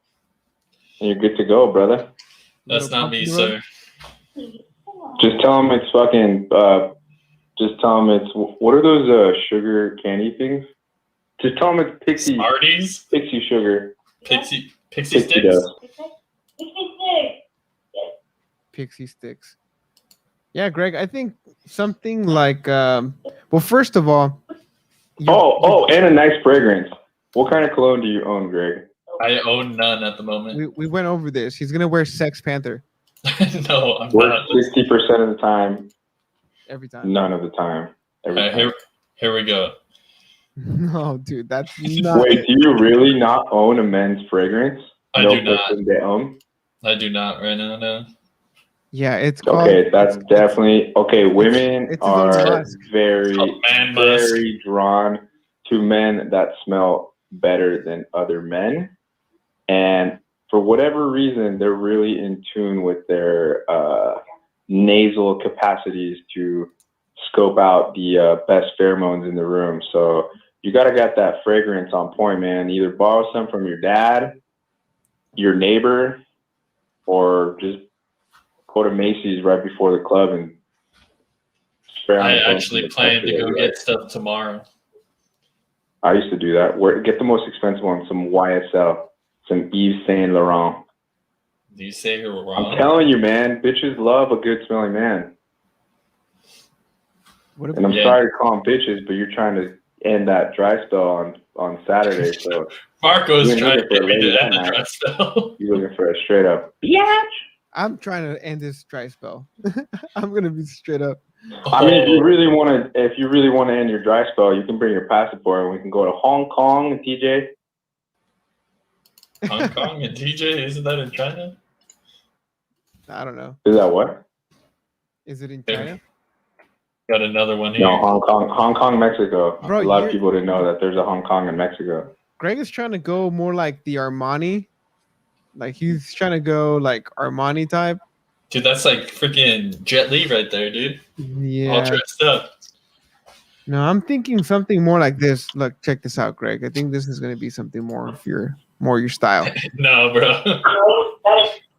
A: and you're good to go, brother.
C: That's not me, sir.
A: Just tell them it's fucking. Just tell them it's. What are those sugar candy things? Just tell them it's Pixie.
C: Smarties?
A: Pixie sugar.
C: Pixie sticks?
B: Pixie sticks. Yeah, Greg, I think something like. Well, first of all.
A: And a nice fragrance. What kind of cologne do you own, Greg?
C: I own none at the moment.
B: We went over this. He's gonna wear Sex Panther.
C: No, I'm
A: not. 60% of the time.
B: Every time.
A: None of the time. Every time.
C: Here we go.
B: No, dude, that's not.
A: Wait, do you really not own a men's fragrance?
C: I do not.
A: They own?
C: I do not right now, no.
B: Yeah, it's called.
A: Okay, that's definitely okay. Women are very drawn to men that smell better than other men, and for whatever reason, they're really in tune with their nasal capacities to scope out the best pheromones in the room. So you gotta get that fragrance on point, man. Either borrow some from your dad, your neighbor, or just go to Macy's right before the club and spray on.
C: I actually plan to go get stuff tomorrow.
A: I used to do that. Get the most expensive one, some YSL, some Yves Saint Laurent.
C: Do you say you're wrong?
A: I'm telling you, man, bitches love a good smelling man. And I'm sorry to call them bitches, but you're trying to end that dry spell on Saturday. So
C: Marco's trying to get me to end the dry spell.
A: You're looking for a straight up. Yeah.
B: I'm trying to end this dry spell. I'm gonna be straight up.
A: I mean, if you really want to end your dry spell, you can bring your passport and we can go to Hong Kong and TJ.
C: Hong Kong and TJ? Isn't that in China?
B: I don't know.
A: Is that what?
B: Is it in China?
C: Got another one here.
A: No, Hong Kong, Mexico.
B: Bro,
A: a lot of people didn't know that there's a Hong Kong in Mexico.
B: Greg is trying to go more like the Armani. Like he's trying to go like Armani type.
C: Dude, that's like freaking Jet Li right there, dude.
B: Yeah.
C: All dressed up.
B: No, I'm thinking something more like this. Look, check this out, Greg. I think this is going to be something more of your style.
C: No, bro.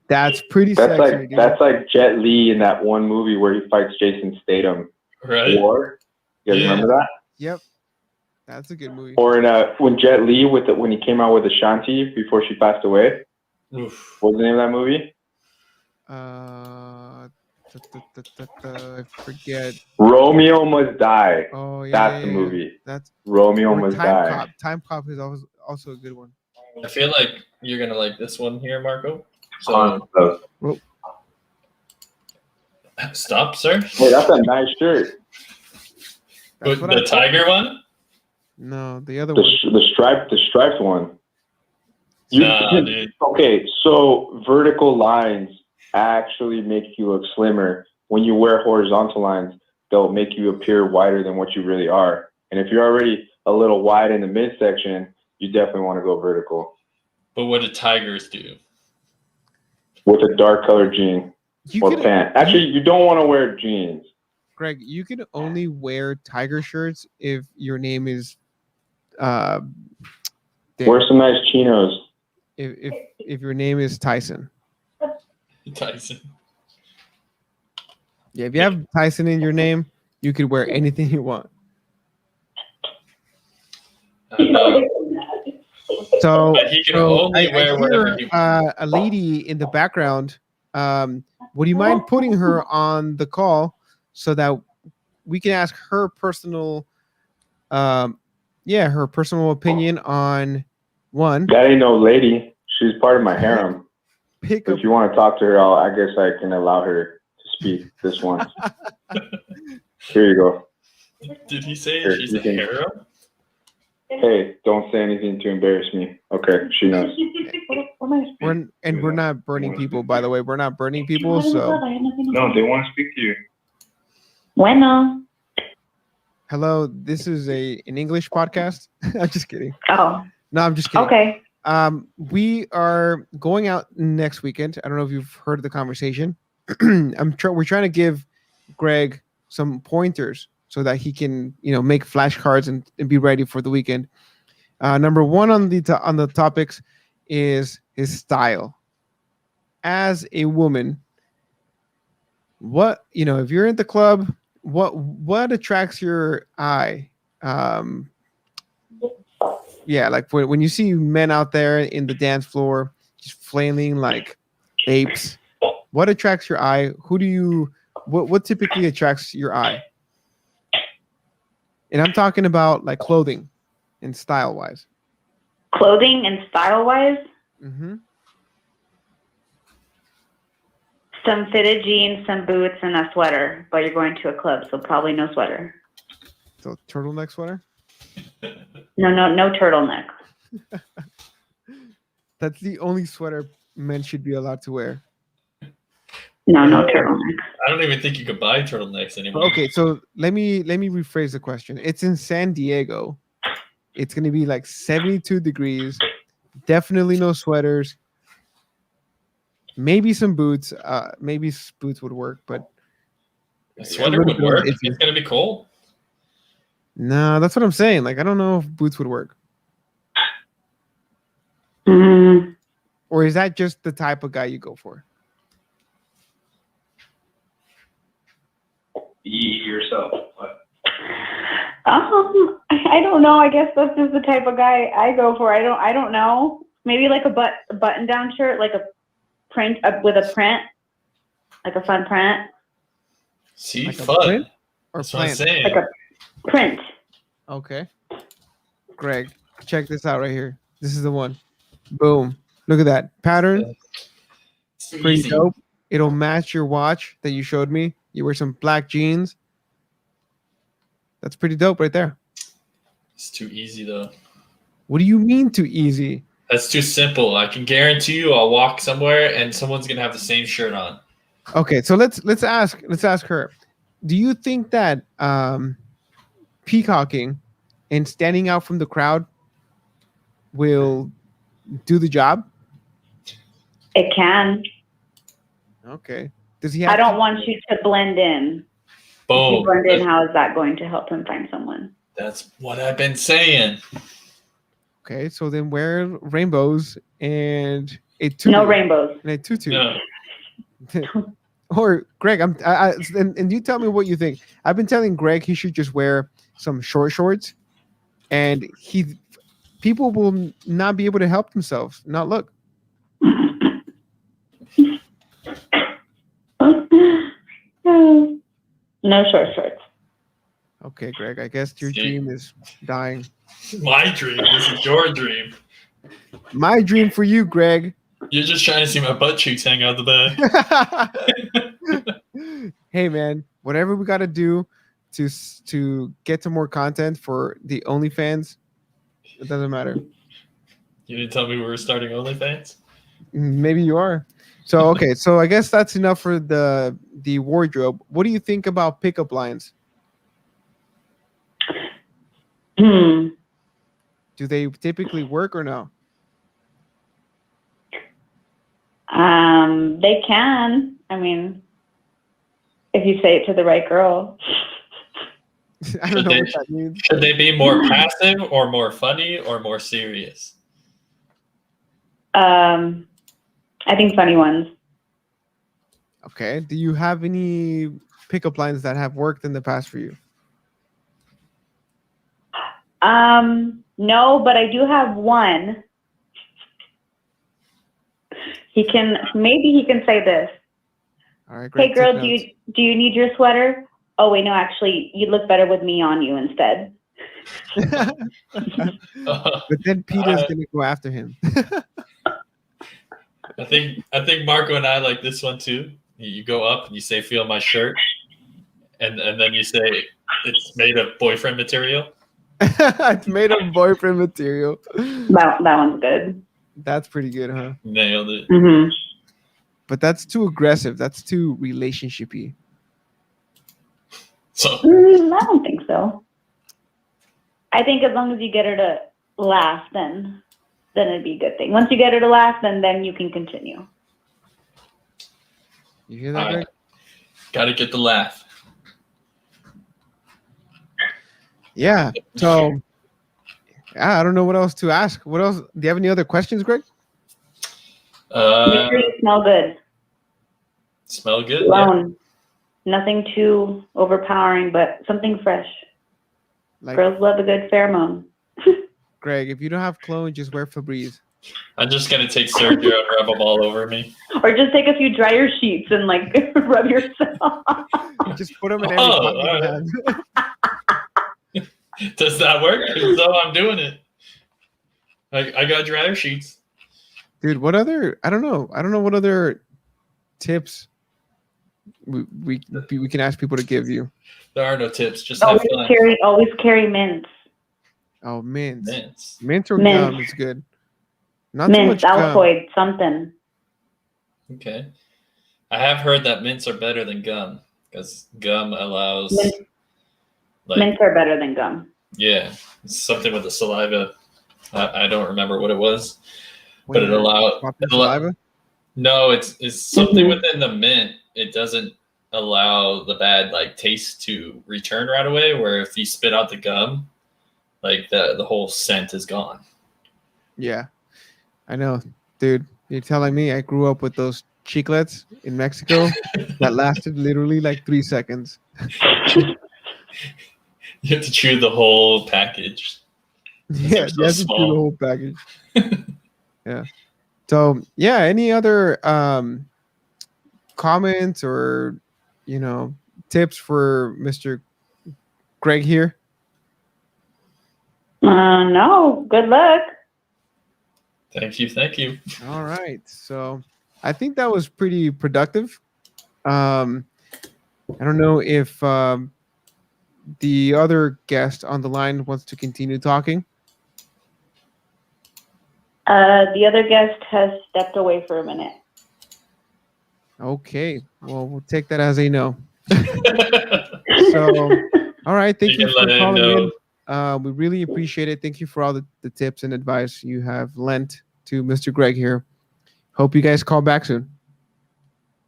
B: That's pretty sexy.
A: That's like Jet Li in that one movie where he fights Jason Statham.
C: Right.
A: War. You guys remember that?
B: Yep. That's a good movie.
A: Or in when Jet Li when he came out with Ashanti before she passed away.
C: Oof.
A: What's the name of that movie?
B: I forget.
A: Romeo Must Die.
B: Oh yeah,
A: that's the movie.
B: That's
A: Romeo Must Die.
B: Cop. Time Cop is also a good one.
C: I feel like you're gonna like this one here, Marco. So stop, sir.
A: Hey, that's a nice shirt.
C: The tiger one?
B: No, the other one.
A: The striped one.
C: Dude.
A: Okay, so vertical lines actually make you look slimmer. When you wear horizontal lines, they'll make you appear wider than what you really are. And if you're already a little wide in the midsection, you definitely want to go vertical.
C: But what do tigers do?
A: With a dark colored jean or pant. Actually, you don't want to wear jeans.
B: Greg, you can only wear tiger shirts if your name is wear
A: some nice chinos.
B: If your name is Tyson.
C: Tyson.
B: Yeah, if you have Tyson in your name, you could wear anything you want. So
C: he can only wear whatever he
B: wants. A lady in the background. Would you mind putting her on the call so that we can ask her personal, her personal opinion on one?
A: That ain't no lady. She's part of my harem. If you want to talk to her, I guess I can allow her to speak this one. Here you go.
C: Did he say she's a harem?
A: Hey, don't say anything to embarrass me. Okay, she knows.
B: We're not burning people, by the way. We're not burning people, so.
A: No, they want to speak to you.
D: Bueno.
B: Hello, this is an English podcast. I'm just kidding.
D: Oh.
B: No, I'm just kidding.
D: Okay.
B: We are going out next weekend. I don't know if you've heard the conversation. We're trying to give Greg some pointers so that he can, make flashcards and be ready for the weekend. Number one on the topics is his style. As a woman, if you're in the club, what attracts your eye? Yeah, like when you see men out there in the dance floor just flailing like apes, what attracts your eye? What typically attracts your eye? And I'm talking about like clothing and style-wise.
D: Clothing and style-wise?
B: Mm-hmm.
D: Some fitted jeans, some boots, and a sweater. But you're going to a club, so probably no sweater.
B: So turtleneck sweater?
D: No turtleneck.
B: That's the only sweater men should be allowed to wear.
D: No turtleneck.
C: I don't even think you could buy turtlenecks anymore.
B: Okay, so let me rephrase the question. It's in San Diego. It's going to be like 72 degrees. Definitely no sweaters. Maybe some boots. Maybe boots would work, but
C: a sweater would work. It's going to be cold.
B: No, that's what I'm saying. Like, I don't know if boots would work.
D: Mm.
B: Or is that just the type of guy you go for?
A: Yourself.
D: I don't know. I guess that's just the type of guy I go for. I don't know. Maybe like a button-down shirt, like a print with a print, like a fun print.
C: See,
B: like
C: fun.
B: Or
C: that's what I'm
B: plant.
C: saying.
D: Like a print.
B: Okay. Greg, check this out right here. This is the one. Boom. Look at that pattern. Pretty dope. It'll match your watch that you showed me. You wear some black jeans. That's pretty dope right there.
C: It's too easy though.
B: What do you mean too easy?
C: That's too simple. I can guarantee you I'll walk somewhere and someone's gonna have the same shirt on.
B: Okay, so let's ask her. do you think that peacocking and standing out from the crowd will do the job?
D: It can.
B: Okay. Does he have
D: I don't
B: to-
D: want you to blend in. If you
C: Boom.
D: blend in, how is that going to help him find someone?
C: That's what I've been saying.
B: Okay, so then wear rainbows and a tutu.
D: No rainbows.
B: And a tutu.
C: No.
B: Or Greg, and you tell me what you think. I've been telling Greg he should just wear some short shorts, and people will not be able to help themselves, not look.
D: No short shorts.
B: Okay, Greg, I guess your dream is dying.
C: My dream. This is your dream.
B: My dream for you, Greg.
C: You're just trying to see my butt cheeks hang out the back.
B: Hey, man, whatever we got to do to get to more content for the OnlyFans, it doesn't matter.
C: You didn't tell me we were starting OnlyFans?
B: Maybe you are. So, okay, so I guess that's enough for the wardrobe. What do you think about pickup lines? Do they typically work or no?
D: They can. I mean, if you say it to the right girl.
B: I don't know what that means.
C: Should they be more passive or more funny or more serious?
D: I think funny ones.
B: Okay. Do you have any pickup lines that have worked in the past for you?
D: No, but I do have one. Maybe he can say this.
B: All right, great.
D: Hey girl, do you need your sweater? Oh wait, no, actually you'd look better with me on you instead.
B: But then Peter's gonna go after him.
C: I think Marco and I like this one too. You go up and you say, "Feel my shirt," and then you say, "It's made of boyfriend material."
B: It's made of boyfriend material.
D: That one's good.
B: That's pretty good, huh?
C: Nailed it.
D: Mm-hmm.
B: But that's too aggressive. That's too relationshipy.
C: So
D: I don't think so. I think as long as you get her to laugh, then it'd be a good thing. Once you get her to laugh, then you can continue.
B: You hear that, Greg?
C: Gotta get the laugh.
B: Yeah. So I don't know what else to ask. What else? Do you have any other questions, Greg?
D: Make sure you smell good.
C: Smell good?
D: Alone. Yeah. Nothing too overpowering, but something fresh.
B: Like,
D: girls love a good pheromone.
B: Greg, if you don't have cologne, just wear Febreze.
C: I'm just gonna take Sergio and rub them all over me.
D: Or just take a few dryer sheets and like rub yourself.
B: Just put them in every pocket you have.
C: Does that work? So I'm doing it. I got dryer sheets.
B: Dude, what other? I don't know what other tips we can ask people to give you.
C: There are no tips. Just have fun.
D: Always carry mints.
B: Oh, mints.
C: Mints.
B: Mint or gum is good. Not
D: mints,
B: too much gum.
D: Altoid, something.
C: Okay. I have heard that mints are better than gum because gum allows.
D: Mints are better than gum.
C: Yeah, it's something with the saliva. I don't remember what it was, but it allowed
B: saliva.
C: No, it's something within the mint. It doesn't allow the bad taste to return right away. Where if you spit out the gum, the whole scent is gone.
B: Yeah, I know, dude. You're telling me I grew up with those chiclets in Mexico that lasted literally 3 seconds.
C: You have to chew the whole package.
B: Yeah, you have to chew the whole package. Yeah. So yeah, any other comments or tips for Mr. Greg here?
D: No. Good luck.
C: Thank you.
B: All right. So I think that was pretty productive. I don't know if the other guest on the line wants to continue talking.
D: The other guest has stepped away for a minute.
B: Okay. Well, we'll take that as a no. So, all right. Thank you
C: can
B: for
C: let him
B: calling
C: know.
B: in. We really appreciate it. Thank you for all the tips and advice you have lent to Mr. Greg here. Hope you guys call back soon.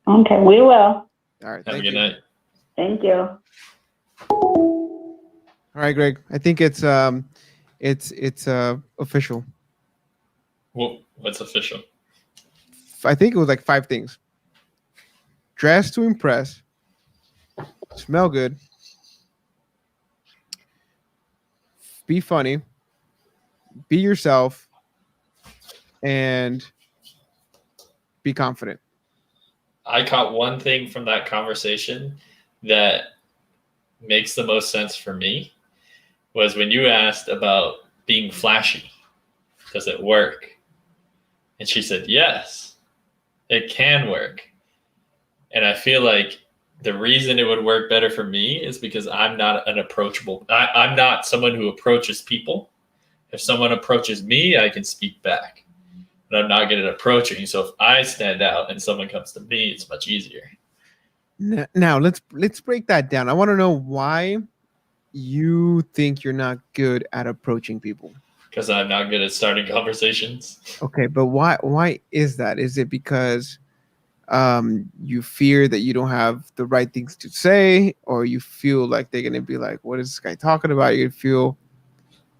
D: Okay, we will.
B: All right.
C: Have a
B: Thank
C: good
B: you.
C: night.
D: Thank you.
B: All right, Greg. I think it's official.
C: Well, what's official?
B: I think it was like 5 things. Dress to impress. Smell good. Be funny. Be yourself. And be confident.
C: I caught one thing from that conversation that makes the most sense for me was when you asked about being flashy. Does it work? And she said, yes, it can work. And I feel like the reason it would work better for me is because I'm not an approachable. I'm not someone who approaches people. If someone approaches me, I can speak back. But I'm not good at approaching. So if I stand out and someone comes to me, it's much easier.
B: Now let's break that down. I want to know why you think you're not good at approaching people.
C: Because I'm not good at starting conversations.
B: Okay, but why is that? Is it because you fear that you don't have the right things to say, or you feel like they're gonna be like, what is this guy talking about? You feel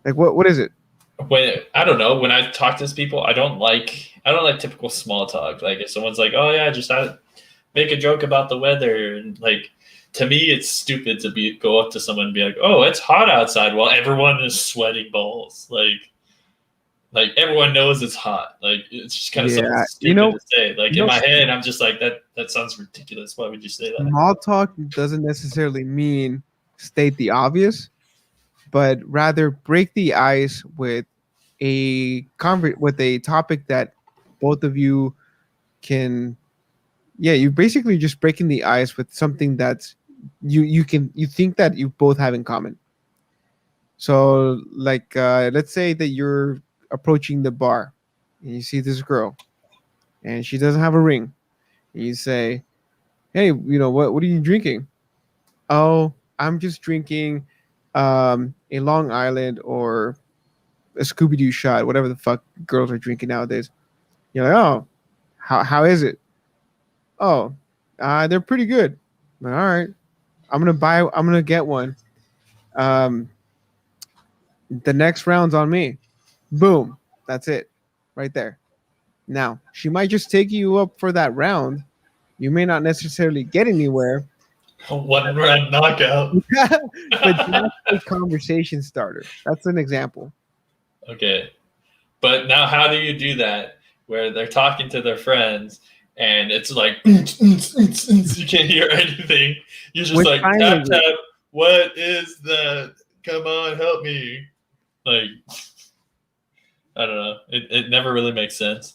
B: like what is it?
C: I don't know, when I talk to people, I don't like typical small talk. Like if someone's like, oh yeah, just make a joke about the weather, and like to me it's stupid to go up to someone and be like, oh, it's hot outside while everyone is sweating balls. Like everyone knows it's hot. Like it's just kind of something stupid to say. Like in my head, I'm just like that sounds ridiculous. Why would you say that?
B: Small talk doesn't necessarily mean state the obvious, but rather break the ice with a topic that both of you can. Yeah, you're basically just breaking the ice with something that's you think that you both have in common. So, like, let's say that you're approaching the bar and you see this girl and she doesn't have a ring. And you say, hey, what are you drinking? Oh, I'm just drinking a Long Island or a Scooby Doo shot, whatever the fuck girls are drinking nowadays. You're like, oh, how is it? Oh, they're pretty good. I'm like, all right, I'm gonna get one. Um, the next round's on me. Boom, that's it, right there. Now she might just take you up for that round. You may not necessarily get anywhere.
C: One round knockout.
B: But that's a conversation starter. That's an example.
C: Okay. But now how do you do that where they're talking to their friends and it's like you can't hear anything. You're just like tap tap, what is that? Come on, help me. Like I don't know. It never really makes sense.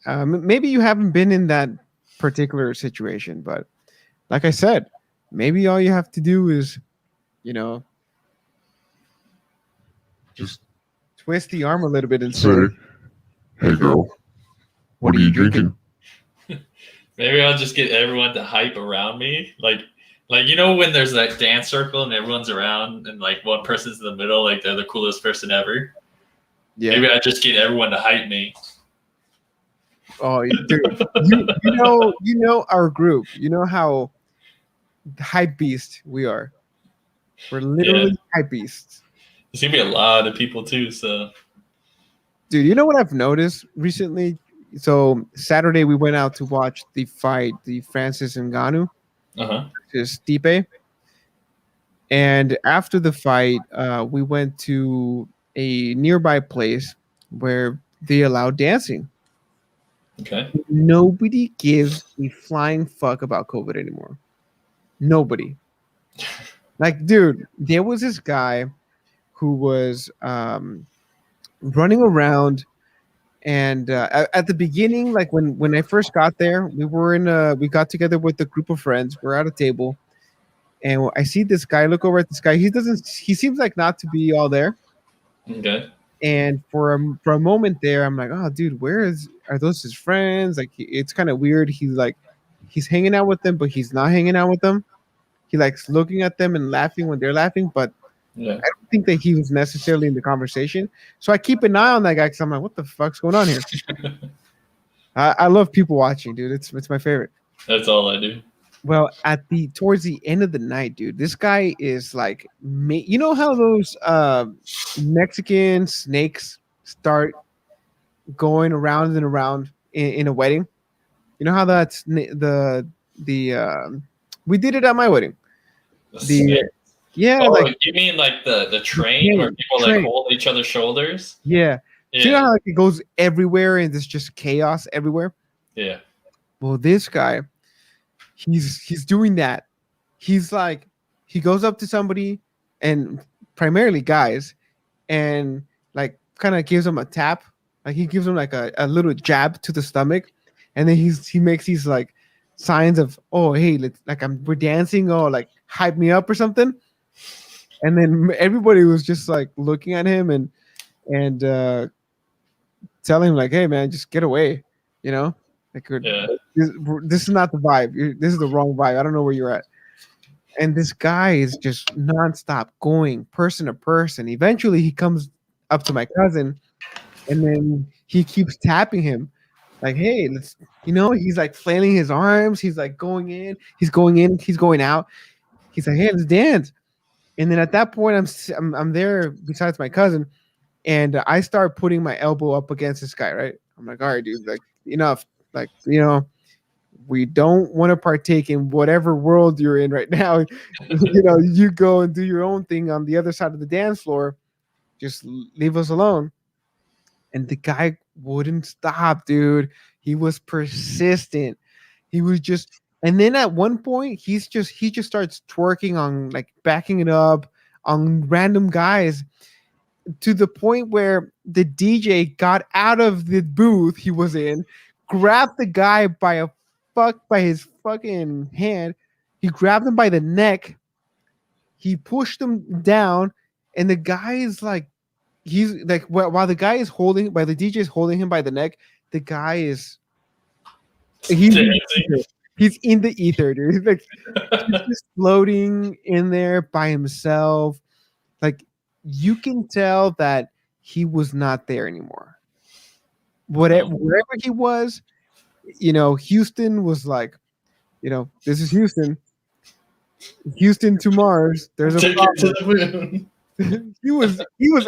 B: Maybe you haven't been in that particular situation, but like I said, maybe all you have to do is, just twist the arm a little bit and say,
F: hey girl, what are you drinking?
C: Maybe I'll just get everyone to hype around me. Like when there's that dance circle and everyone's around and like one person's in the middle, like they're the coolest person ever. Yeah. Maybe I just get everyone to hype me.
B: Oh, dude, you know our group. You know how hype beast we are. We're literally hype beasts.
C: There's gonna be a lot of people too. So,
B: dude, you know what I've noticed recently? So Saturday we went out to watch the fight, the Francis Ngannou versus Stipe. And after the fight, we went to a nearby place where they allow dancing.
C: Okay.
B: Nobody gives a flying fuck about COVID anymore. Nobody. Like, dude, there was this guy who was running around, and at the beginning, like when I first got there, we got together with a group of friends. We're at a table, and I see this guy. Look over at this guy. He seems like not to be all there.
C: Okay.
B: And for a moment there, I'm like, oh, dude, are those his friends? Like, it's kind of weird. He's hanging out with them, but he's not hanging out with them. he likes looking at them and laughing when they're laughing, but
C: Yeah.
B: I don't think that he was necessarily in the conversation. So I keep an eye on that guy because I'm like, what the fuck's going on here? I love people watching, dude. It's my favorite.
C: That's all I do.
B: Well, towards the end of the night, dude, this guy is like, you know how those Mexican snakes start going around and around in a wedding? You know how that's the we did it at my wedding. Yeah, like
C: you mean like the train where people like hold each other's shoulders?
B: Yeah.
C: Yeah.
B: So you know how like it goes everywhere and there's just chaos everywhere?
C: Yeah.
B: Well, this guy, he's doing that. He's like, he goes up to somebody, and primarily guys, and like kind of gives them a tap. Like he gives them like a little jab to the stomach, and then he makes these like signs of, oh hey, we're dancing, or like hype me up or something. And then everybody was just like looking at him and telling him like, hey man, just get away, you know? Like this is not the vibe. This is the wrong vibe. I don't know where you're at. And this guy is just nonstop going person to person. Eventually he comes up to my cousin, and then he keeps tapping him like, hey, let's, he's like flailing his arms. He's like going in, he's going out. He's like, hey, let's dance. And then at that point, I'm there besides my cousin, and I start putting my elbow up against this guy, right? I'm like, all right, dude, like enough. Like, we don't want to partake in whatever world you're in right now. You go and do your own thing on the other side of the dance floor. Just leave us alone. And the guy wouldn't stop, dude. He was persistent. He was just, and then at one point, he just starts twerking on, like, backing it up on random guys, to the point where the DJ got out of the booth he was in, grabbed the guy by his fucking hand. He grabbed him by the neck. He pushed him down, and the guy is like, he's like, while the guy is while the DJ is holding him by the neck, the guy is he's in the ether, dude. Like, he's just floating in there by himself. Like, you can tell that he was not there anymore. Wherever he was, Houston was like, this is Houston. Houston to Mars. There's a problem.
C: To the moon.
B: he was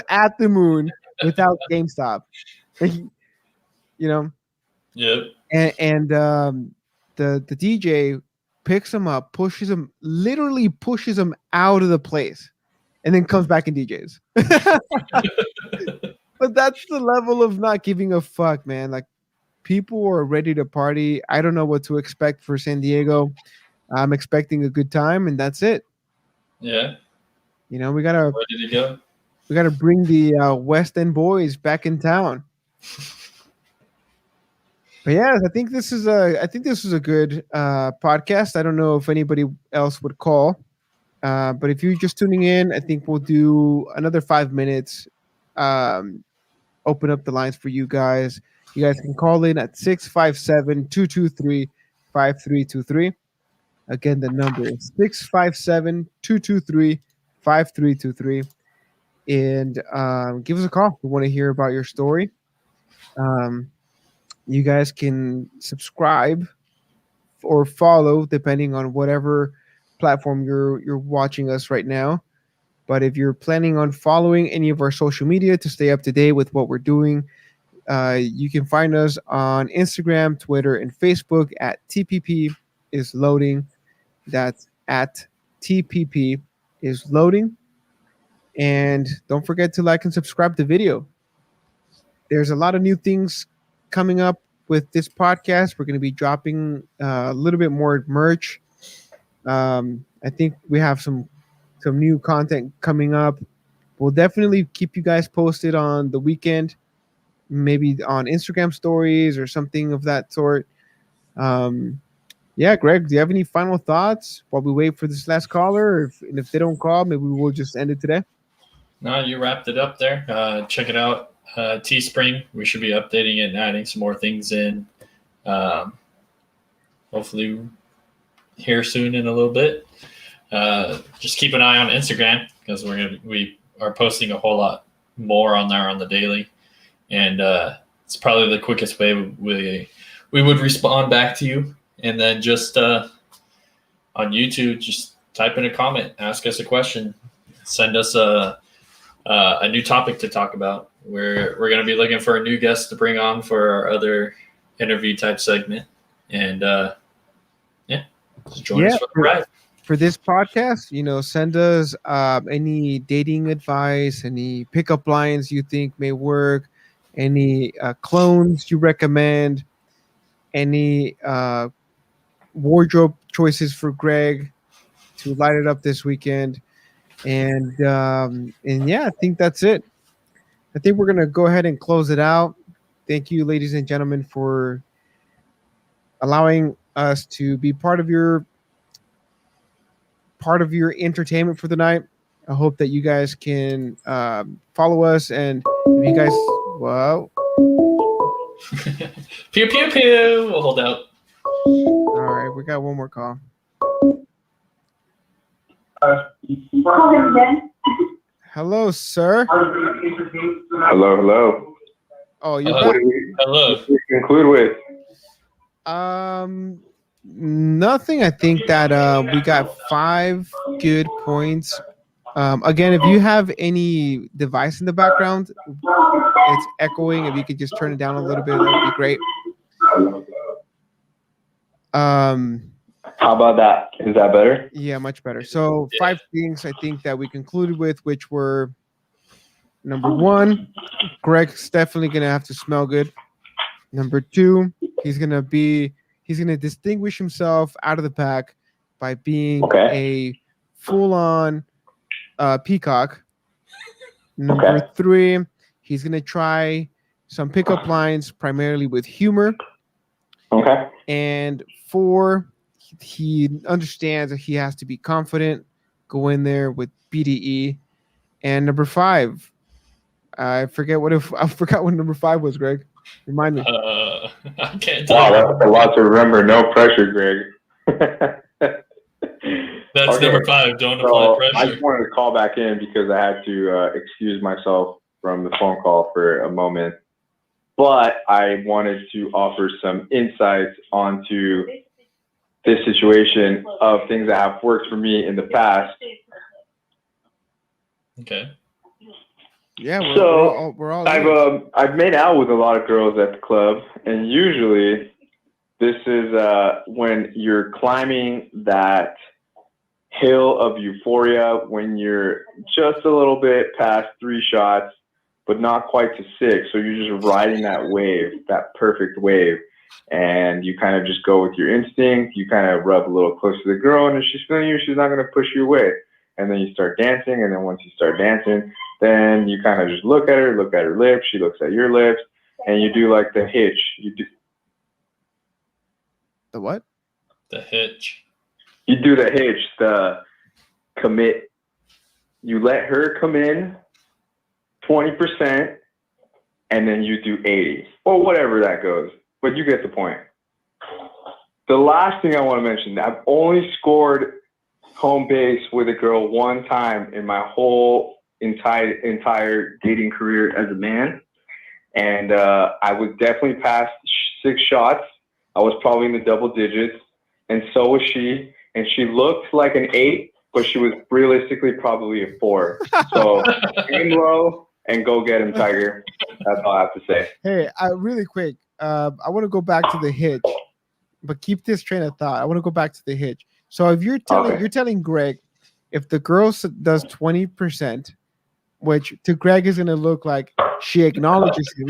B: at the moon without GameStop. Like,
C: Yep.
B: And the DJ picks him up, literally pushes him out of the place, and then comes back and DJs. But that's the level of not giving a fuck, man. Like, people are ready to party. I don't know what to expect for San Diego. I'm expecting a good time, and that's it.
C: Yeah.
B: We gotta.
C: Where did he go?
B: We gotta bring the West End boys back in town. But yeah, I think this is a good podcast. I don't know if anybody else would call, but if you're just tuning in, I think we'll do another 5 minutes. Open up the lines for you guys. You guys can call in at 657-223-5323. Again, the number is 657-223-5323. And give us a call. We want to hear about your story. You guys can subscribe or follow, depending on whatever platform you're watching us right now. But if you're planning on following any of our social media to stay up to date with what we're doing, you can find us on Instagram, Twitter, and Facebook at TPP is loading. That's at TPP is loading. And don't forget to like and subscribe to the video. There's a lot of new things coming up with this podcast. We're going to be dropping a little bit more merch. I think we have some new content coming up. We'll definitely keep you guys posted on the weekend, maybe on Instagram stories or something of that sort. Yeah, Greg, do you have any final thoughts while we wait for this last caller? And if they don't call, maybe we'll just end it today.
C: No, you wrapped it up there. Check it out. Teespring. We should be updating it and adding some more things in. Hopefully here soon in a little bit. just keep an eye on Instagram because we are posting a whole lot more on there on the daily, and it's probably the quickest way we would respond back to you. And then just on YouTube, just type in a comment, ask us a question, send us a new topic to talk about. We're going to be looking for a new guest to bring on for our other interview type segment, and just join us for the ride.
B: For this podcast, send us any dating advice, any pickup lines you think may work, any clones you recommend, any wardrobe choices for Greg to light it up this weekend. And yeah, I think that's it. I think we're going to go ahead and close it out. Thank you, ladies and gentlemen, for allowing us to be part of your entertainment for the night. I hope that you guys can follow us, and if you guys, well,
C: pew pew pew. We'll hold out.
B: All right, we got one more call.
D: Call him then.
B: Hello, sir.
A: Hello.
B: Oh, you're
A: What
B: back.
A: do we
C: Hello.
A: conclude with?
B: Nothing. I think that we got 5 good points. Again, if you have any device in the background, it's echoing. If you could just turn it down a little bit, that would be great.
A: How about that? Is that better?
B: Yeah, much better. So 5 things I think that we concluded with, which were number 1, Greg's definitely gonna have to smell good. Number 2, he's gonna distinguish himself out of the pack by being a full-on peacock. Number 3, he's gonna try some pickup lines primarily with humor.
A: Okay.
B: And 4, he understands that he has to be confident, go in there with BDE. And number 5, I forgot what number 5 was, Greg. Remind me.
C: I can't tell.
A: Wow, that's a lot to remember. No pressure, Greg.
C: That's
A: Okay,
C: number 5. Don't
A: so
C: apply
A: I
C: pressure.
A: just wanted to call back in because I had to excuse myself from the phone call for a moment. But I wanted to offer some insights onto this situation of things that have worked for me in the past.
C: Okay.
B: Yeah, we're all
A: I've made out with a lot of girls at the club, and usually this is when you're climbing that hill of euphoria, when you're just a little bit past 3 shots, but not quite to 6. So you're just riding that wave, that perfect wave, and you kind of just go with your instinct. You kind of rub a little close to the girl, and if she's feeling you, she's not going to push you away. And then you start dancing, and then once you start dancing, then you kind of just look at her lips, she looks at your lips, and you do like the hitch. You do
B: the what?
C: The hitch.
A: You do the hitch, the commit. You let her come in 20%, and then you do 80, or whatever that goes. But you get the point. The last thing I want to mention, I've only scored home base with a girl 1 time in my whole entire dating career as a man. And I was definitely past 6 shots. I was probably in the double digits, and so was she. And she looked like an 8, but she was realistically probably a 4. So aim low and go get him, Tiger. That's all I have to say.
B: Hey, really quick, I want to go back to the hitch, but keep this train of thought. I want to go back to the hitch. So if you're telling Greg, if the girl does 20%, which to Greg is going to look like she acknowledges him,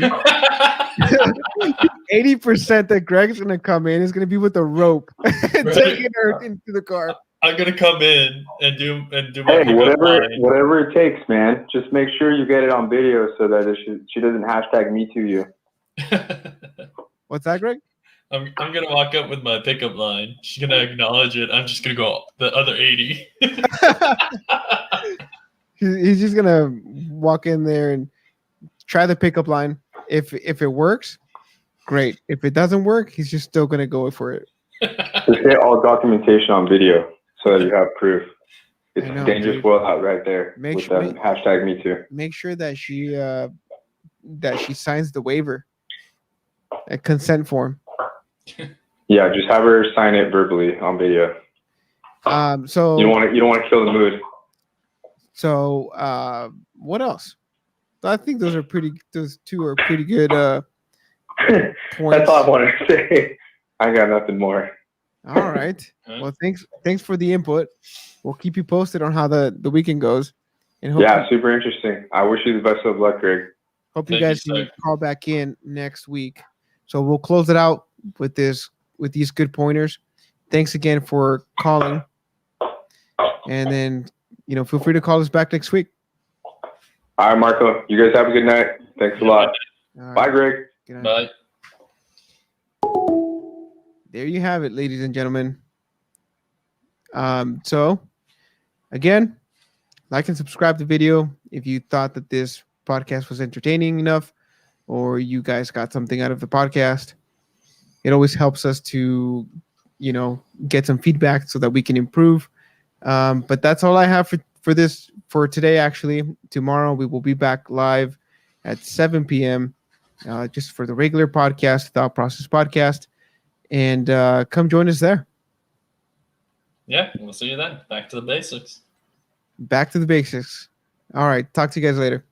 B: 80% that Greg's going to come in is going to be with a rope and taking her into the car.
C: I'm gonna come in and do
A: my whatever it takes, man. Just make sure you get it on video so that she doesn't hashtag me to you.
B: What's that, Greg?
C: I'm gonna walk up with my pickup line. She's gonna acknowledge it. I'm just gonna go the other 80.
B: He's just gonna walk in there and try the pickup line. If it works, great. If it doesn't work, he's just still gonna go for it.
A: Just get all documentation on video so that you have proof. It's
B: I know,
A: a dangerous
B: dude.
A: world out right there
B: Make
A: with
B: sure-
A: them. Hashtag me too.
B: Make sure that she signs the waiver, a consent form.
A: Yeah, just have her sign it verbally on video.
B: So
A: You don't want to kill the mood.
B: So what else? I think those two are pretty good
A: That's
B: points.
A: all I wanted to say. I got nothing more.
B: All right. Well, thanks for the input. We'll keep you posted on how the weekend goes. And
A: Yeah, super interesting. I wish you the best of luck, Greg.
B: hope you
C: Thank you,
B: guys can
C: sir.
B: call back in next week. So we'll close it out with these good pointers. Thanks again for calling. And then, feel free to call us back next week.
A: All right, Marco. You guys have a good night. Thanks a lot.
B: All right.
A: Bye, Greg.
B: Good night.
C: Bye.
B: There you have it, ladies and gentlemen. So again, like and subscribe to the video if you thought that this podcast was entertaining enough or you guys got something out of the podcast. It always helps us to, get some feedback so that we can improve. But that's all I have for today. Actually, tomorrow we will be back live at 7 p.m. Just for the regular podcast, Thought Process Podcast. And come join us there.
C: Yeah, we'll see you then. Back to the basics.
B: Back to the basics. All right. Talk to you guys later.